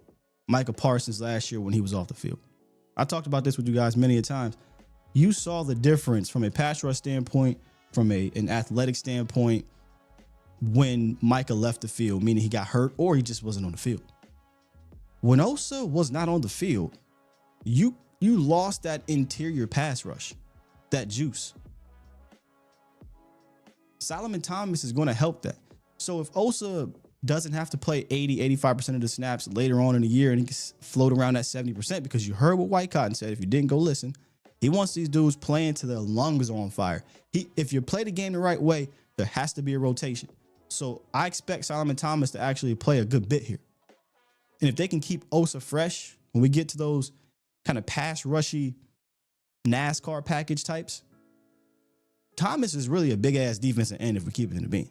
Micah Parsons last year when he was off the field. I talked about this with you guys many a times. You saw the difference from a pass rush standpoint, from an athletic standpoint, when Micah left the field, meaning he got hurt or he just wasn't on the field. When Osa was not on the field, you lost that interior pass rush, that juice. Solomon Thomas is going to help that. So if Osa doesn't have to play 85% of the snaps later on in the year and he can float around that 70%, because you heard what White Cotton said, if you didn't go listen, he wants these dudes playing till their lungs are on fire. If you play the game the right way, there has to be a rotation. So I expect Solomon Thomas to actually play a good bit here. And if they can keep Osa fresh, when we get to those kind of pass rushy NASCAR package types, Thomas is really a big-ass defensive end if we keep it in the bean.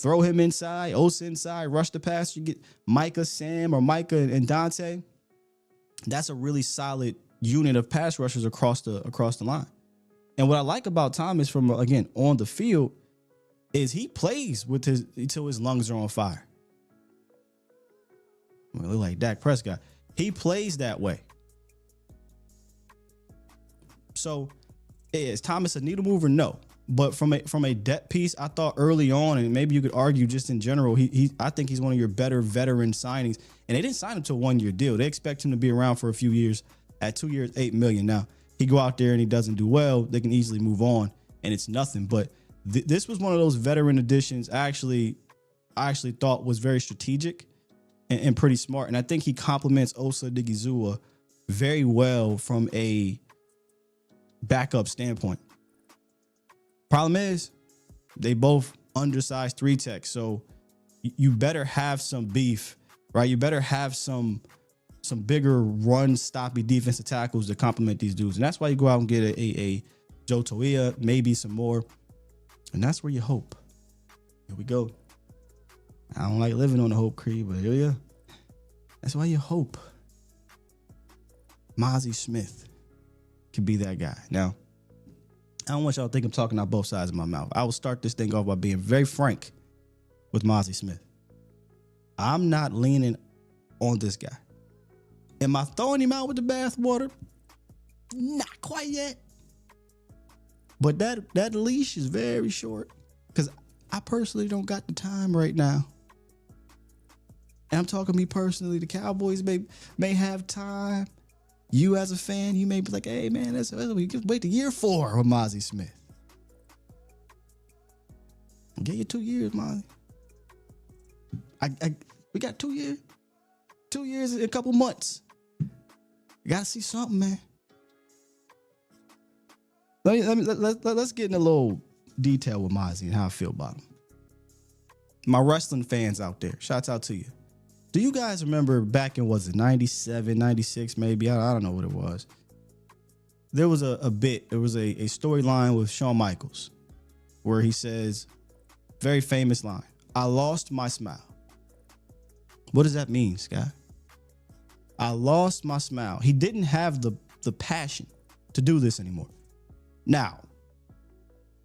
Throw him inside, Osa inside, rush the pass. You get Micah, Sam, or Micah and Dante. That's a really solid unit of pass rushers across the line. And what I like about Thomas from, again, on the field is he plays until his lungs are on fire. Well, look like Dak Prescott. He plays that way. So is Thomas a needle mover? No. But from a depth piece, I thought early on, and maybe you could argue just in general, I think he's one of your better veteran signings. And they didn't sign him to a 1-year deal. They expect him to be around for a few years. At 2 years, $8 million. Now, he go out there and he doesn't do well, they can easily move on, and it's nothing. But this was one of those veteran additions I actually thought was very strategic and pretty smart. And I think he complements Osa Odighizuwa very well from a backup standpoint. Problem is, they both undersized 3 techs, so you better have some beef, right? You better have some bigger run stoppy defensive tackles to complement these dudes, and that's why you go out and get a Jay Toia, maybe some more, and that's where you hope. Here we go. I don't like living on the hope creed, but here you. That's why you hope Mazi Smith can be that guy. Now, I don't want y'all to think I'm talking out both sides of my mouth. I will start this thing off by being very frank with Mazi Smith. I'm not leaning on this guy. Am I throwing him out with the bathwater? Not quite yet. But that leash is very short because I personally don't got the time right now. And I'm talking me personally. The Cowboys may have time. You as a fan, you may be like, hey, man, we can wait the year 4 with Mazi Smith. I'll get you 2 years, Mazi. We got 2 years. 2 years in a couple months. You got to see something, man. Let's get in a little detail with Mazi and how I feel about him. My wrestling fans out there, shouts out to you. Do you guys remember back in, was it 97, 96 maybe? I don't know what it was. There was a bit, there was a storyline with Shawn Michaels where he says, very famous line, I lost my smile. What does that mean, Scott? I lost my smile. He didn't have the passion to do this anymore. Now,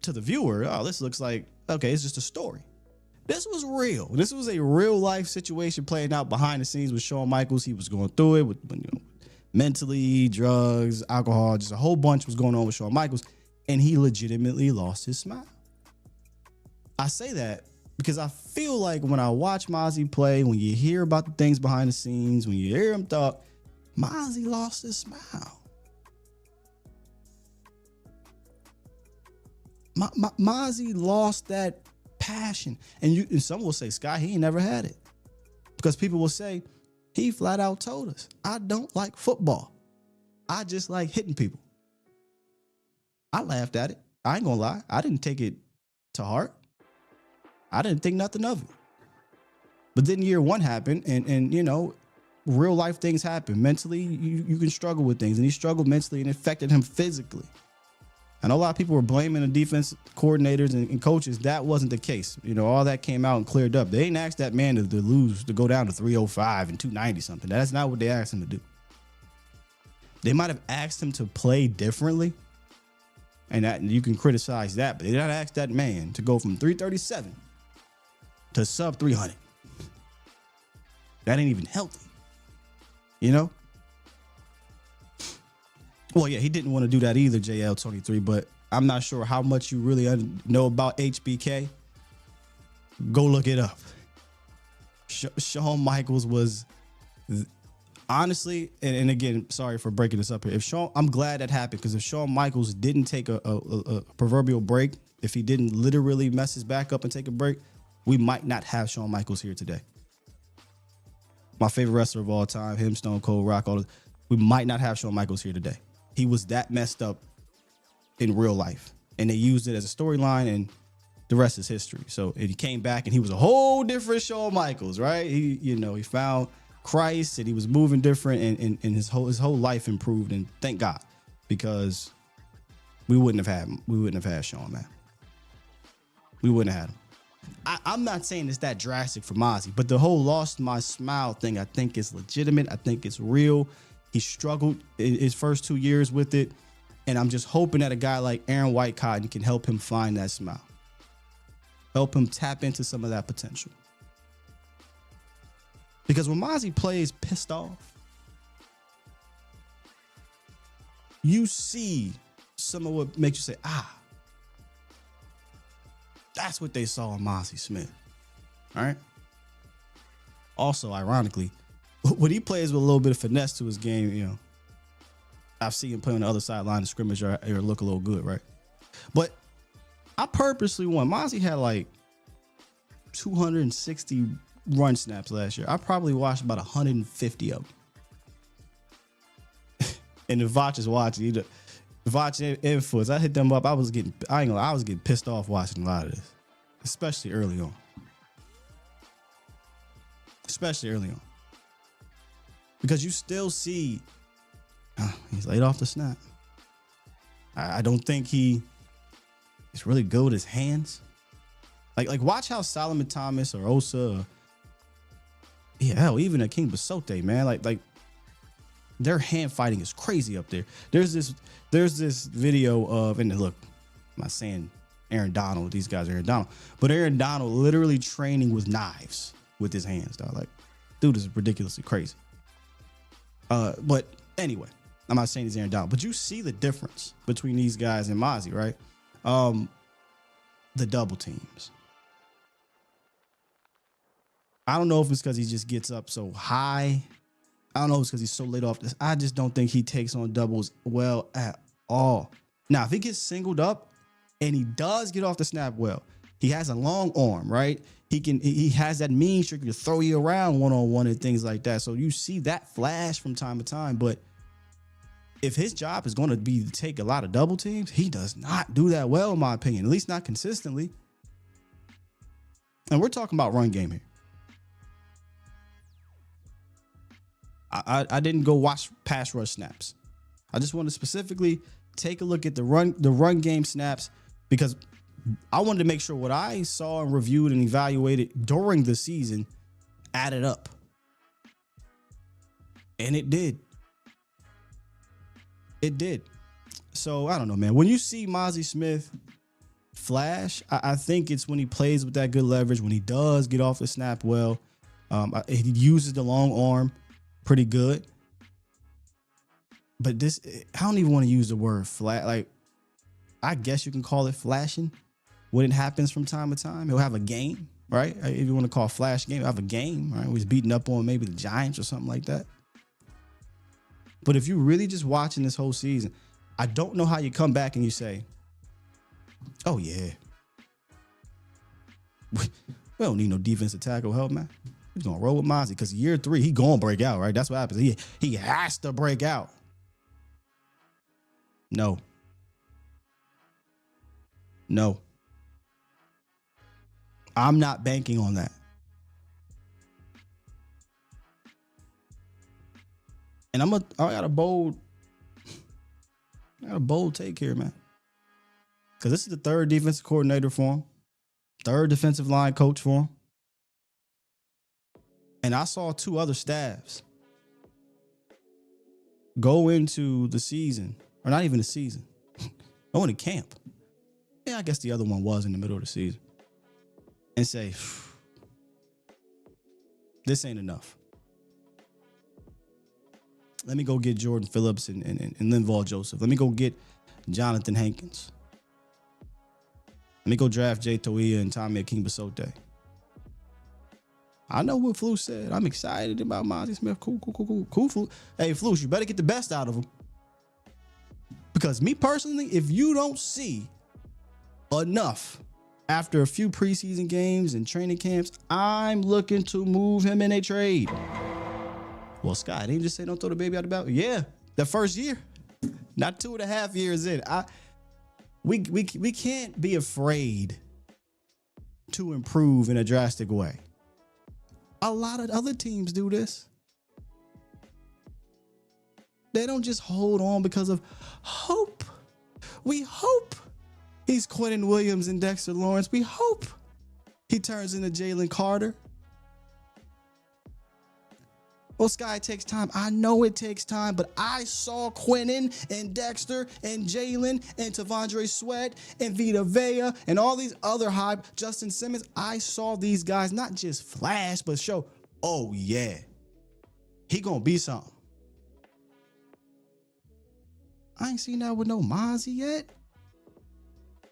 to the viewer, oh, this looks like, okay, it's just a story. This was real. This was a real life situation playing out behind the scenes with Shawn Michaels. He was going through it with, mentally, drugs, alcohol, just a whole bunch was going on with Shawn Michaels, and he legitimately lost his smile. I say that because I feel like when I watch Mazi play, when you hear about the things behind the scenes, when you hear him talk, Mazi lost his smile. Mazi lost that passion. And some will say, Scott, he ain't never had it. Because people will say, he flat out told us, I don't like football. I just like hitting people. I laughed at it. I ain't gonna lie. I didn't take it to heart. I didn't think nothing of it. But then year 1 happened and real life things happen. Mentally, you can struggle with things. And he struggled mentally and it affected him physically. I know a lot of people were blaming the defense coordinators and coaches. That wasn't the case. All that came out and cleared up. They ain't asked that man to go down to 305 and 290 something. That's not what they asked him to do. They might have asked him to play differently. And that you can criticize that, but they did not ask that man to go from 337 to sub 300. That ain't even healthy. Well, yeah, he didn't want to do that either, JL23, but I'm not sure how much you really know about HBK. Go look it up. Shawn Michaels was honestly, and again, sorry for breaking this up here. I'm glad that happened because if Shawn Michaels didn't take a proverbial break, if he didn't literally mess his back up and take a break, we might not have Shawn Michaels here today. My favorite wrestler of all time, him, Stone Cold, Rock, we might not have Shawn Michaels here today. He was that messed up in real life, and they used it as a storyline, and the rest is history. So he came back, and he was a whole different Shawn Michaels, right? He found Christ, and he was moving different, and his whole life improved. And thank God, because we wouldn't have had Shawn, man. We wouldn't have had him. I'm not saying it's that drastic for Mazi, but the whole lost my smile thing, I think is legitimate. I think it's real. He struggled his first 2 years with it, and I'm just hoping that a guy like Aaron Whitecotton can help him find that smile, help him tap into some of that potential. Because when Mazi plays pissed off, you see some of what makes you say, that's what they saw in Mazi Smith. All right. Also, ironically, when he plays with a little bit of finesse to his game, I've seen him play on the other sideline of scrimmage or look a little good, right? But I purposely won. Mazi had like 260 run snaps last year. I probably watched about 150 of them. And if Vach is watching, watching influence. I hit them up. I was getting pissed off watching a lot of this, especially early on. Because you still see he's laid off the snap. I don't think he's really good with his hands. Like watch how Solomon Thomas or Osa, hell, even Akingbesote, man, like their hand fighting is crazy up there. There's this video of, and look, I'm not saying Aaron Donald, these guys are Aaron Donald, but Aaron Donald literally training with knives with his hands, dog. Like, dude is ridiculously crazy. But anyway, I'm not saying he's Aaron Donald, but you see the difference between these guys and Mazi, right? The double teams. I don't know if it's because he just gets up so high. I don't know if it's because he's so laid off. I just don't think he takes on doubles well at all. Now, if he gets singled up and he does get off the snap well, he has a long arm, right? He has that mean streak to throw you around one-on-one and things like that. So you see that flash from time to time. But if his job is going to be to take a lot of double teams, he does not do that well, in my opinion, at least not consistently. And we're talking about run game here. I didn't go watch pass rush snaps. I just want to specifically take a look at the run game snaps, because I wanted to make sure what I saw and reviewed and evaluated during the season added up. And it did. It did. So I don't know, man. When you see Mazi Smith flash, I think it's when he plays with that good leverage, when he does get off the snap well. He uses the long arm pretty good. But this, I don't even want to use the word flat. Like, I guess you can call it flashing when it happens from time to time. He'll have a game, right? If you want to call flash game, he'll have a game, right? He's beating up on maybe the Giants or something like that. But if you're really just watching this whole season, I don't know how you come back and you say, oh, yeah, we don't need no defensive tackle help, man. We're going to roll with Mazi, because year 3, he going to break out, right? That's what happens. He has to break out. No. I'm not banking on that. And I got a bold take here, man. Because this is the 3rd defensive coordinator for him, 3rd defensive line coach for him. And I saw 2 other staffs go into the season, or not even the season, go into camp. Yeah, I guess the other one was in the middle of the season. And say, this ain't enough. Let me go get Jordan Phillips and Linval Joseph. Let me go get Jonathan Hankins. Let me go draft Jay Toia and Tommy Akingbesote. I know what Flu said. I'm excited about Mazi Smith. Cool, Flu. Hey, Flu, you better get the best out of him. Because me personally, if you don't see enough after a few preseason games and training camps, I'm looking to move him in a trade. Well, Scott, didn't you just say don't throw the baby out the bathwater? Yeah, the first year, not 2.5 years in. We can't be afraid to improve in a drastic way. A lot of other teams do this. They don't just hold on because of hope. We hope he's Quentin Williams and Dexter Lawrence. We hope he turns into Jalen Carter. Well, Sky, it takes time. I know it takes time, but I saw Quentin and Dexter and Jalen and Tavondre Sweat and Vita Vea and all these other Justin Simmons. I saw these guys not just flash, but show, oh, yeah, he gonna be something. I ain't seen that with no Mazi yet.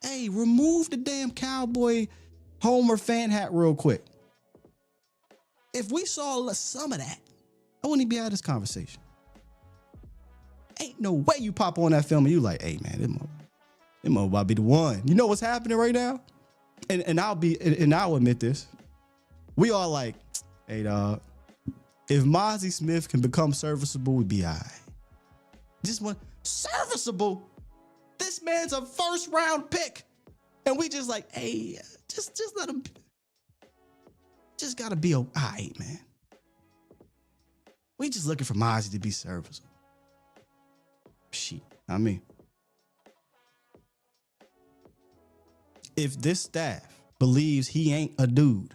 Hey, remove the damn Cowboy Homer fan hat real quick. If we saw some of that, I wouldn't even be out of this conversation. Ain't no way you pop on that film and you like, hey man, it might about be the one. You know what's happening right now? And I'll admit this. We all like, hey dog, if Mazi Smith can become serviceable, we'd be all right. Just one serviceable. This man's a first-round pick. And we just like, hey, just let him. Just got to be all right, man. We just looking for Mazi to be serviceable. Shit, I mean. If this staff believes he ain't a dude,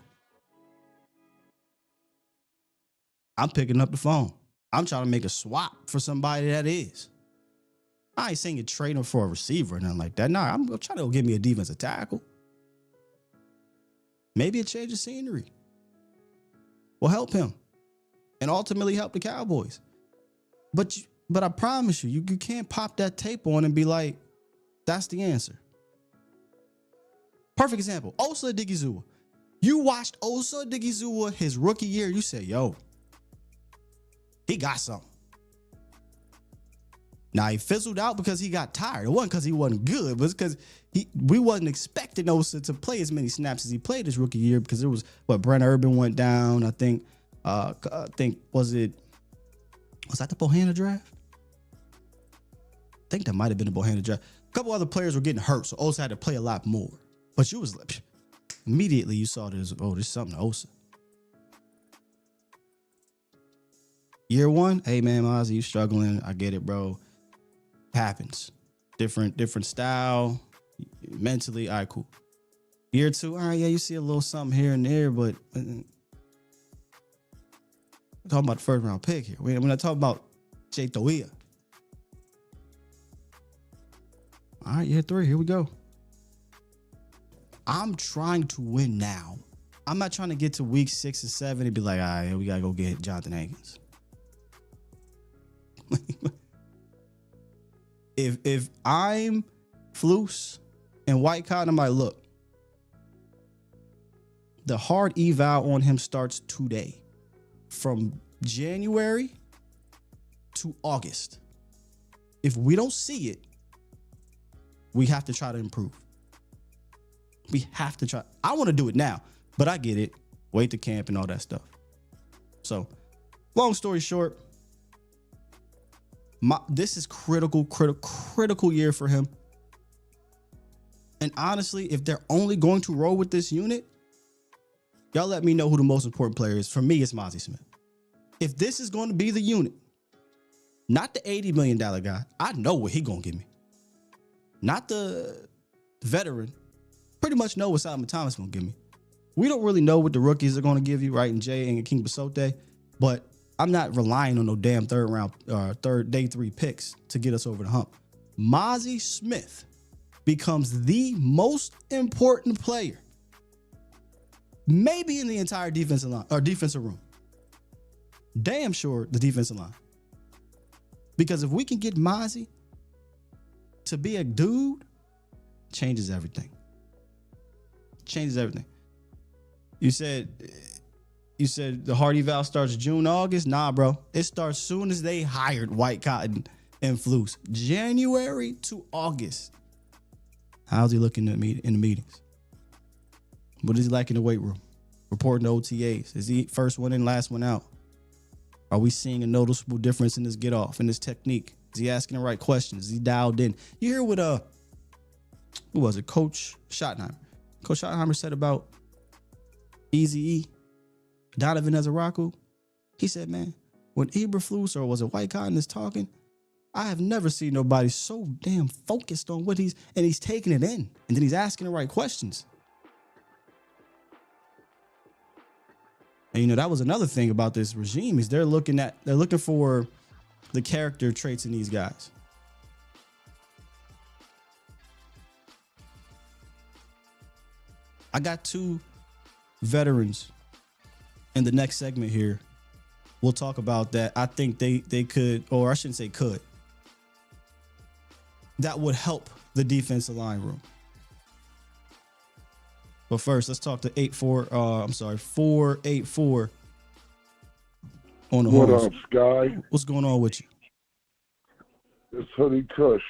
I'm picking up the phone. I'm trying to make a swap for somebody that is. I ain't saying you trade him for a receiver or nothing like that. Nah, I'm trying to go get me a defensive tackle. Maybe a change of scenery will help him and ultimately help the Cowboys. But I promise you, you can't pop that tape on and be like, that's the answer. Perfect example, Osa Odighizuwa. You watched Osa Odighizuwa his rookie year. You said, yo, he got something. Now, he fizzled out because he got tired. It wasn't because he wasn't good, but it's because we wasn't expecting Osa to play as many snaps as he played his rookie year because it was, Brent Urban went down. I think, was that the Bohanna draft? I think that might have been the Bohanna draft. A couple other players were getting hurt, so Osa had to play a lot more. But you was immediately you saw there's something to Osa. Year one, hey man, Mazi, you struggling. I get it, bro. Happens. Different style. Mentally, all right, cool. Year two, all right, yeah, you see a little something here and there, but we're talking about the first round pick here. We're not talking about Jay Toia. All right, year three, here we go. I'm trying to win now. I'm not trying to get to week 6 or 7 and be like, all right, we gotta go get Jonathan Hankins. If I'm Flus and White Cotton, I'm like, look, the hard eval on him starts today. From January to August. If we don't see it, we have to try to improve. We have to try. I want to do it now, but I get it. Wait to camp and all that stuff. So, long story short, this is critical year for him. And honestly, if they're only going to roll with this unit, y'all let me know who the most important player is. For me, it's Mazi Smith. If this is going to be the unit, not the $80 million guy, I know what he going to give me. Not the veteran. Pretty much know what Solomon Thomas going to give me. We don't really know what the rookies are going to give you, right? And Jay and Akingbesote, but I'm not relying on no damn day 3 picks to get us over the hump. Mazi Smith becomes the most important player, maybe in the entire defensive line or defensive room. Damn sure the defensive line. Because if we can get Mazi to be a dude, changes everything. Changes everything. You said the hard eval starts June, August. Nah, bro. It starts soon as they hired White Cotton and Flus. January to August. How's he looking in the meetings? What is he like in the weight room? Reporting to OTAs. Is he first one in, last one out? Are we seeing a noticeable difference in his get off, in his technique? Is he asking the right questions? Is he dialed in? You hear what who was it? Coach Schottenheimer. Coach Schottenheimer said about Eazy-E, Donovan Ezeraku. He said, man, when Eberflus or was it White Cotton is talking, I have never seen nobody so damn focused on what he's taking it in. And then he's asking the right questions. And that was another thing about this regime is they're looking for the character traits in these guys. I got 2 veterans in the next segment here. We'll talk about that. I think they could, or I shouldn't say could. That would help the defensive line room. But first, let's talk to 484 on the What horse. up, Sky? What's going on with you? It's Hoodie Kush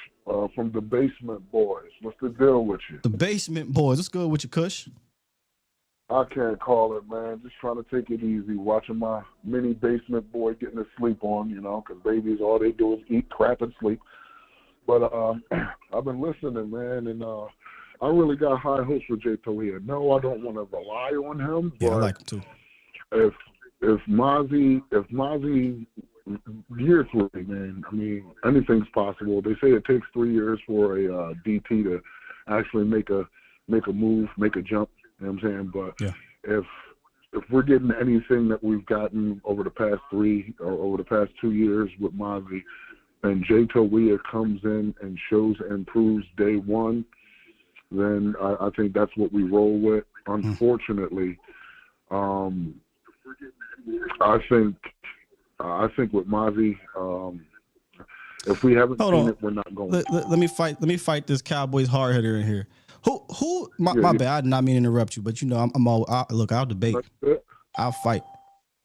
from the Basement Boys. What's the deal with you? The Basement Boys. What's good with you, Kush? I can't call it, man. Just trying to take it easy. Watching my mini basement boy getting his sleep on, because babies, all they do is eat, crap, and sleep. But I've been listening, man, and I really got high hopes for Jay Toia. No, I don't want to rely on him, but Yeah, I like him too. If Mazi year 3, man, I mean, anything's possible. They say it takes 3 years for a DT to actually make a move, make a jump. You know what I'm saying? But yeah. if we're getting anything that we've gotten over the past 3 or over the past 2 years with Mazi, and Jay Toia comes in and shows and proves day one, then I think that's what we roll with. Unfortunately, I think with Mazi, if we haven't seen it, we're not going. Let me fight this Cowboys hard hitter in here. My bad. I did not mean to interrupt you, but you know I'll debate. I'll fight.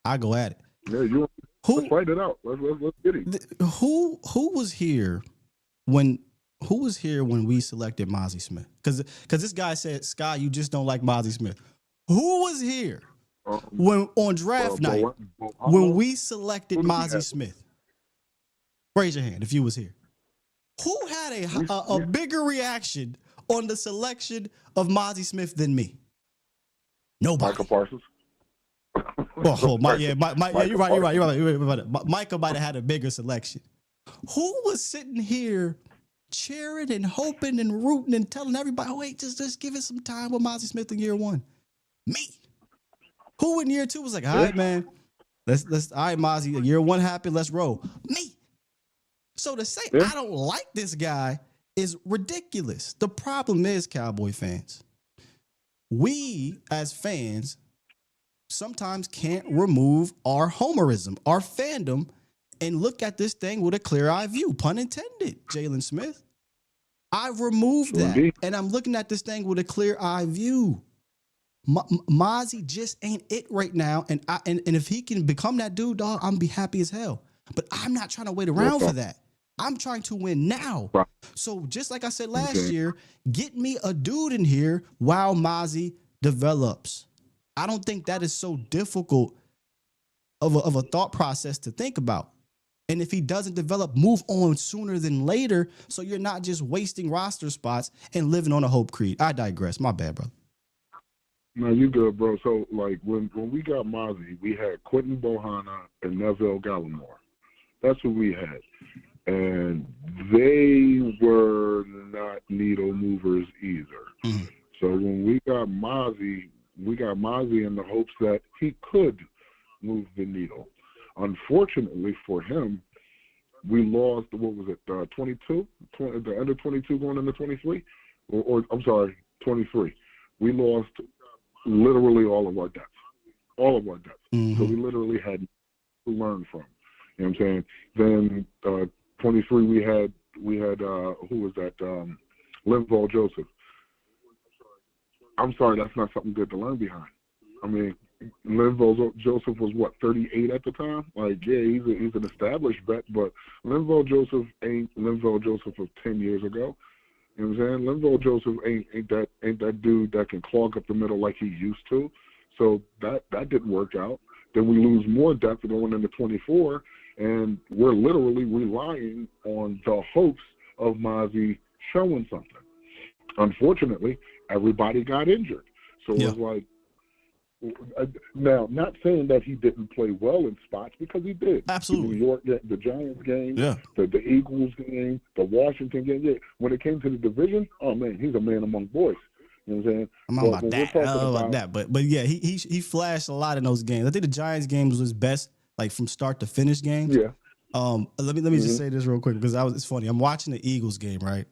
I'll go at it. Yeah, let's fight it out. Let's get it. Who was here when we selected Mazi Smith? Because this guy said, Sky, you just don't like Mazi Smith. Who was here when on draft night when we selected Mazi Smith? Raise your hand if you was here. Who had a bigger reaction on the selection of Mazi Smith than me? Nobody. Michael Parsons. You're right. Micah might have had a bigger selection. Who was sitting here cheering and hoping and rooting and telling everybody, oh, wait, just give it some time with Mazi Smith in year 1? Me. Who in year 2 was like, all right, man, let's all right, Mazi, year 1 happened, let's roll. Me. So to say I don't like this guy is ridiculous. The problem is, Cowboy fans, we as fans sometimes can't remove our homerism, our fandom, and look at this thing with a clear-eye view. Pun intended, Jalen Smith. I've removed that, and I'm looking at this thing with a clear-eye view. Mazi just ain't it right now, and if he can become that dude, dog, I'm gonna be happy as hell. But I'm not trying to wait around for that. I'm trying to win now. So just like I said last year, get me a dude in here while Mazi develops. I don't think that is so difficult of a thought process to think about. And if he doesn't develop, move on sooner than later, so you're not just wasting roster spots and living on a hope creed. I digress. My bad, brother. No, you good, bro. So, like, when we got Mazi, we had Quentin Bohanna and Neville Gallimore. That's what we had. And they were not needle movers either. Mm-hmm. So when we got Mazi in the hopes that he could move the needle. Unfortunately for him, we lost, 22? The end of 22 going into 23? Or I'm sorry, 23. We lost literally all of our depth. Mm-hmm. So we literally had to learn from. You know what I'm saying? Then 23 we had who was that? Linval Joseph. I'm sorry, that's not something good to learn behind. I mean, Linval Joseph was 38 at the time. Like, yeah, he's an established vet, but Linval Joseph ain't Linval Joseph of 10 years ago. You know what I'm saying? Linval Joseph ain't that dude that can clog up the middle like he used to. So that didn't work out. Then we lose more depth going into 24, and we're literally relying on the hopes of Mazi showing something. Unfortunately, everybody got injured. So it was like, now, not saying that he didn't play well in spots, because he did. Absolutely. The New York, the Giants game, the Eagles game, the Washington game. Yeah. When it came to the division, oh man, he's a man among boys. You know what I'm saying? I'm not about that. But yeah, he flashed a lot in those games. I think the Giants game was his best, like from start to finish games. Yeah. Let me just say this real quick, because it's funny. I'm watching the Eagles game, right?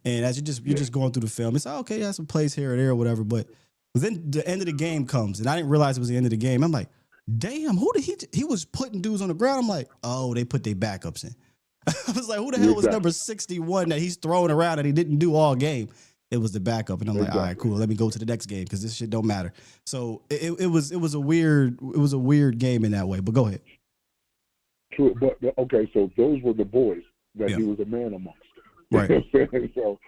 And as you're just going through the film, it's okay, yeah, some plays here or there or whatever, but then the end of the game comes, and I didn't realize it was the end of the game. I'm like, damn, who did he was putting dudes on the ground. I'm like, oh, they put their backups in. I was like, who the hell was number 61 that he's throwing around that he didn't do all game? It was the backup, and I'm like, all right, cool. Let me go to the next game because this shit don't matter. So it was a weird game in that way. But go ahead. True, but okay, so those were the boys that he was a man amongst. Right. So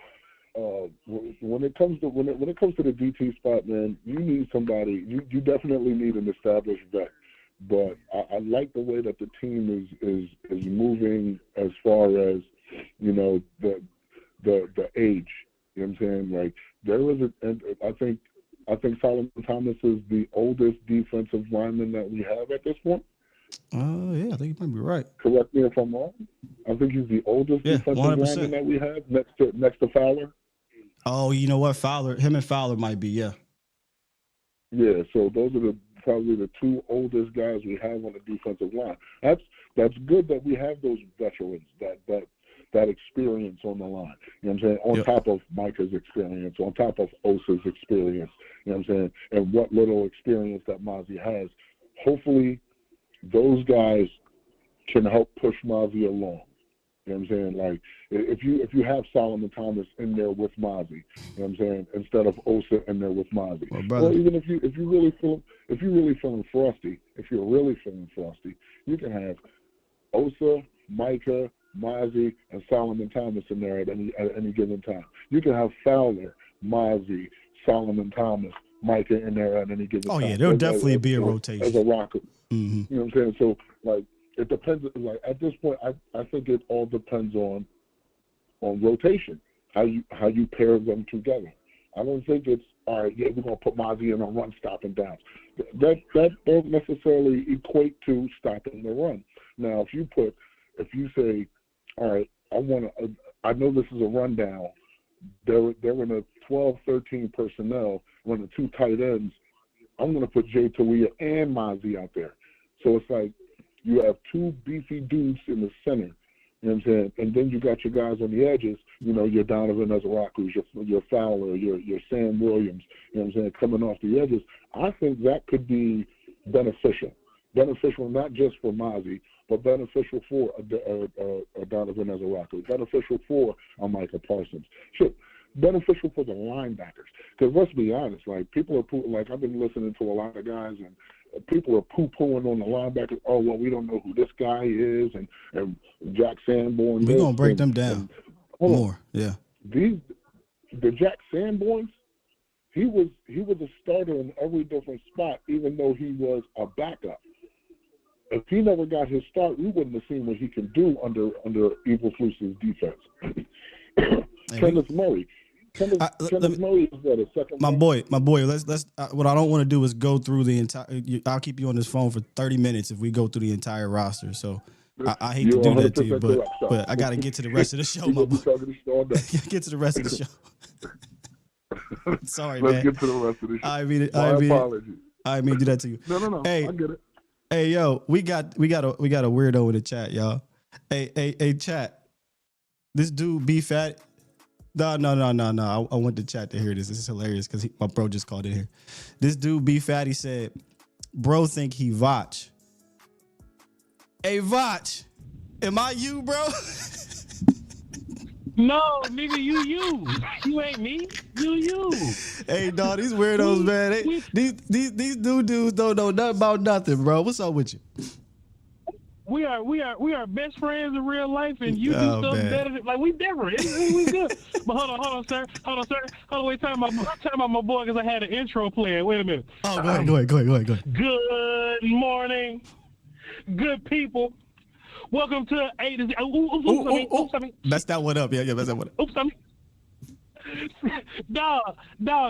when it comes to the DT spot, man, you need somebody. You definitely need an established vet. But I like the way that the team is moving as far as the age. You know what I'm saying? Like there is I think Solomon Thomas is the oldest defensive lineman that we have at this point. Yeah, I think you might be right. Correct me if I'm wrong. I think he's the oldest defensive 100%. lineman that we have next to Fowler. Oh, you know what? Him and Fowler might be, yeah. Yeah, so those are probably the two oldest guys we have on the defensive line. That's good that we have those veterans, that experience on the line. You know what I'm saying? On top of Micah's experience, on top of Osa's experience, you know what I'm saying? And what little experience that Mazi has. Hopefully those guys can help push Mazi along. You know what I'm saying? Like if you have Solomon Thomas in there with Mazi, you know what I'm saying, instead of Osa in there with Mazi. Well, even if you're really feeling frosty, you can have Osa, Micah, Mazi, and Solomon Thomas in there at any given time. You can have Fowler, Mazi, Solomon Thomas, Micah in there at any given time. Oh yeah, there'll definitely be a rotation as a rocker. Mm-hmm. You know what I'm saying? So like it depends. Like at this point, I think it all depends on rotation. How you pair them together. I don't think it's all right. Yeah, we're gonna put Mazi in on run stopping downs. That don't necessarily equate to stopping the run. Now, if you say, all right, I know this is a rundown. They're in a 12-13 personnel, running two tight ends. I'm going to put Jay Toia and Mazi out there. So it's like you have two beefy dudes in the center, you know what I'm saying? And then you got your guys on the edges, your Donovan Ezerakus, your Fowler, your Sam Williams, you know what I'm saying, coming off the edges. I think that could be beneficial. Beneficial not just for Mazi, but beneficial for a Donovan Ezeraku, beneficial for a Micah Parsons. Shit, beneficial for the linebackers. Because let's be honest, like people are I've been listening to a lot of guys, and people are poo-pooing on the linebackers. Oh, well, we don't know who this guy is, and Jack Sanborn. We're gonna break them down more. Yeah. The Jack Sanborns, he was a starter in every different spot, even though he was a backup. If he never got his start, we wouldn't have seen what he can do under Eberflus's defense. Kenneth Murray. Kenneth Murray is a second. My boy. Let's. What I don't want to do is go through the entire. I'll keep you on this phone for 30 minutes if we go through the entire roster. So I hate to do that to you, but I got to get to the rest of the show, my boy. Get to the rest of the show. Sorry, man. Let's get to the rest of the show. I mean, do that to you. No. Hey, I get it. Hey, yo, we got a weirdo in the chat, y'all. Hey, chat. This dude B Fat. No. I want the chat to hear this. This is hilarious because my bro just called in here. This dude B Fatty said, "Bro, think he Vach." Hey, Vach, am I you, bro? No, nigga, you ain't me. You. Hey, dog, these weirdos, man. These dudes don't know nothing about nothing, bro. What's up with you? We are best friends in real life, and you do stuff better. Like we different. We good. But hold on, sir. Hold on, wait. Time about my boy because I had an intro playing. Wait a minute. Oh, go ahead. Good morning, good people. Welcome to A to Z. Oops, Messed that one up. Yeah, messed that one up. Oops, Dog,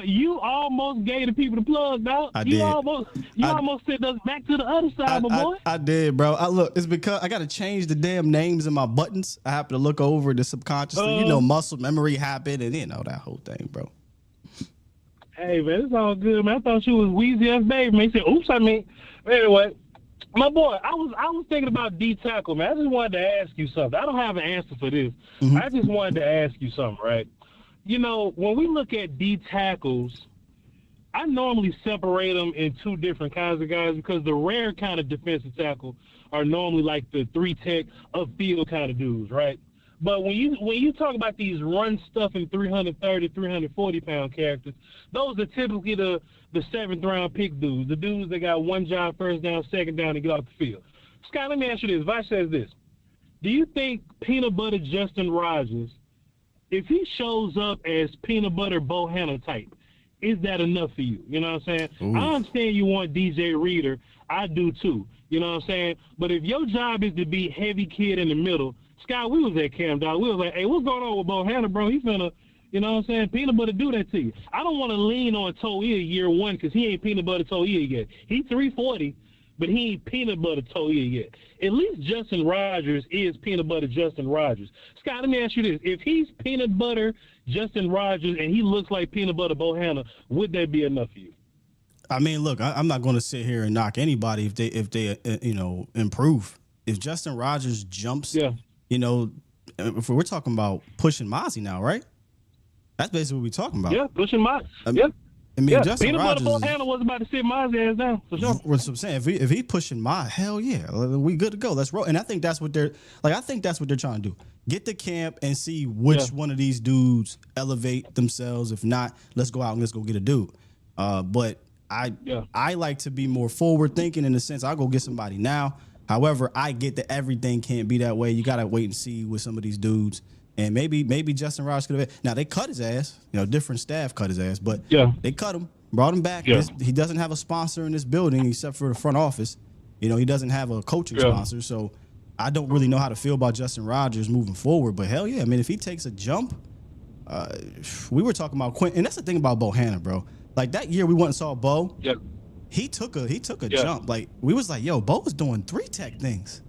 you almost gave the people the plug, dog. I did. You almost sent us back to the other side, my boy. I did, bro. Look, it's because I got to change the damn names in my buttons. I have to look over the subconsciously. Muscle memory happened and that whole thing, bro. Hey, man, it's all good, man. I thought you was Weezy F Baby, man. He said, oops, Anyway, my boy, I was thinking about D tackle, man. I just wanted to ask you something. I don't have an answer for this. Mm-hmm. I just wanted to ask you something, right? When we look at D tackles, I normally separate them in two different kinds of guys because the rare kind of defensive tackle are normally like the 3-tech upfield kind of dudes, right? But when you talk about these run-stuffing 330, 340-pound characters, those are typically the 7th-round pick dudes, the dudes that got one job, first down, second down, and get off the field. Scott, let me ask you this. Vice says this. Do you think Peanut Butter Justin Rogers, if he shows up as Peanut Butter Bohanna type, is that enough for you? You know what I'm saying? Ooh. I understand you want DJ Reader. I do too. You know what I'm saying? But if your job is to be heavy kid in the middle, Scott, we was at Camp Dog. We was like, hey, what's going on with Bohanna, bro? He finna, you know what I'm saying? Peanut butter do that to you. I don't want to lean on Toia year one because he ain't peanut butter Toia yet. He 340, but he ain't peanut butter Toia yet. At least Justin Rogers is peanut butter Justin Rogers. Scott, let me ask you this. If he's peanut butter Justin Rogers and he looks like peanut butter Bohanna, would that be enough for you? I mean, look, I'm not going to sit here and knock anybody if they improve. If Justin Rogers jumps, if we're talking about pushing Mazi now, right? That's basically what we're talking about. Yeah, pushing Mazi. I mean, Justin peanut Rogers butter Bohanna was about to sit Mazi ass down for sure. What I'm saying, if he pushing Mazi, hell yeah, we good to go. Let's roll. And I think that's what they're like. I think that's what they're trying to do. Get to camp and see which one of these dudes elevate themselves. If not, let's go out and let's go get a dude. But I like to be more forward thinking in the sense I'll go get somebody now. However, I get that everything can't be that way. You gotta wait and see with some of these dudes. And maybe Justin Rogers could have. Now they cut his ass. Different staff cut his ass, but they cut him, brought him back. Yeah. He doesn't have a sponsor in this building except for the front office. He doesn't have a coaching sponsor, so I don't really know how to feel about Justin Rogers moving forward. But hell yeah, I mean, if he takes a jump, we were talking about Quinn, and that's the thing about Bohanna, bro. Like that year we went and saw Bo. Yep. He took a jump. Like we was like, yo, Bo was doing 3-tech things.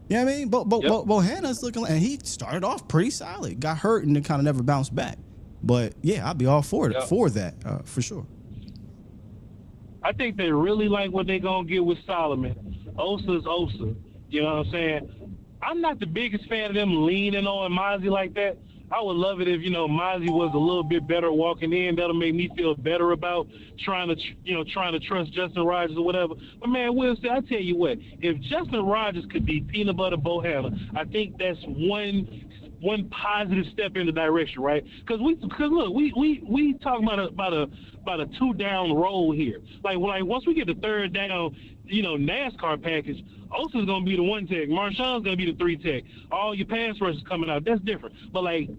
You know what I mean? Bohanna's looking like, and he started off pretty solid. Got hurt and then kind of never bounced back. But yeah, I'd be all for it for that for sure. I think they really like what they're gonna get with Solomon. Osa's Osa. You know what I'm saying? I'm not the biggest fan of them leaning on Mazi like that. I would love it if, Mazi was a little bit better walking in. That'll make me feel better about trying to trust Justin Rogers or whatever. But, man, Will, I tell you what, if Justin Rogers could be peanut butter Bohanna, I think that's one positive step in the direction, right? Because look, we talking about a 2-down roll here. Like once we get the 3rd down, NASCAR package, Osa's gonna be the 1-tech, Marshawn's gonna be the 3-tech. All your pass rushes coming out. That's different. But like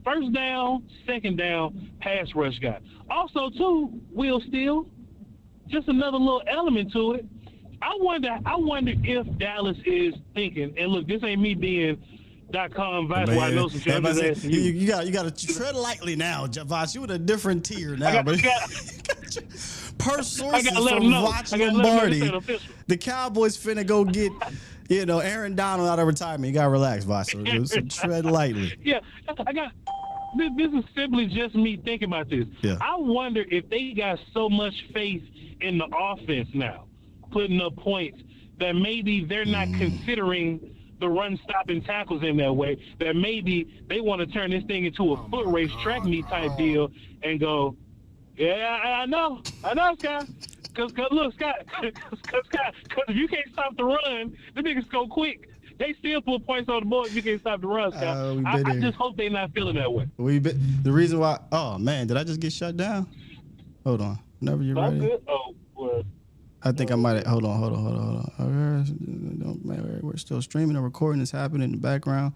1st down, 2nd down, pass rush guy. Also too, Will Steele, just another little element to it. I wonder if Dallas is thinking, and look, this ain't me being .com Vice, where I know some shit. You got to tread lightly now, Vosh. You in a different tier now, per sources from Vosh Lombardi, the Cowboys finna go get, Aaron Donald out of retirement. You got to relax, Vosh. So tread lightly. Yeah, this is simply just me thinking about this. Yeah. I wonder if they got so much faith in the offense now, putting up points, that maybe they're not considering the run, stop, and tackles in that way, that maybe they want to turn this thing into a foot race, track meet type deal and go, I know, Scott. Because look, Scott, because if you can't stop the run, the niggas go quick. They still put points on the board if you can't stop the run, Scott. I just hope they're not feeling that way. The reason why, oh, man, did I just get shut down? Hold on. Whenever you're ready. Good? Oh, well. I think I might have. Hold on. We're still streaming and recording. It's happening in the background.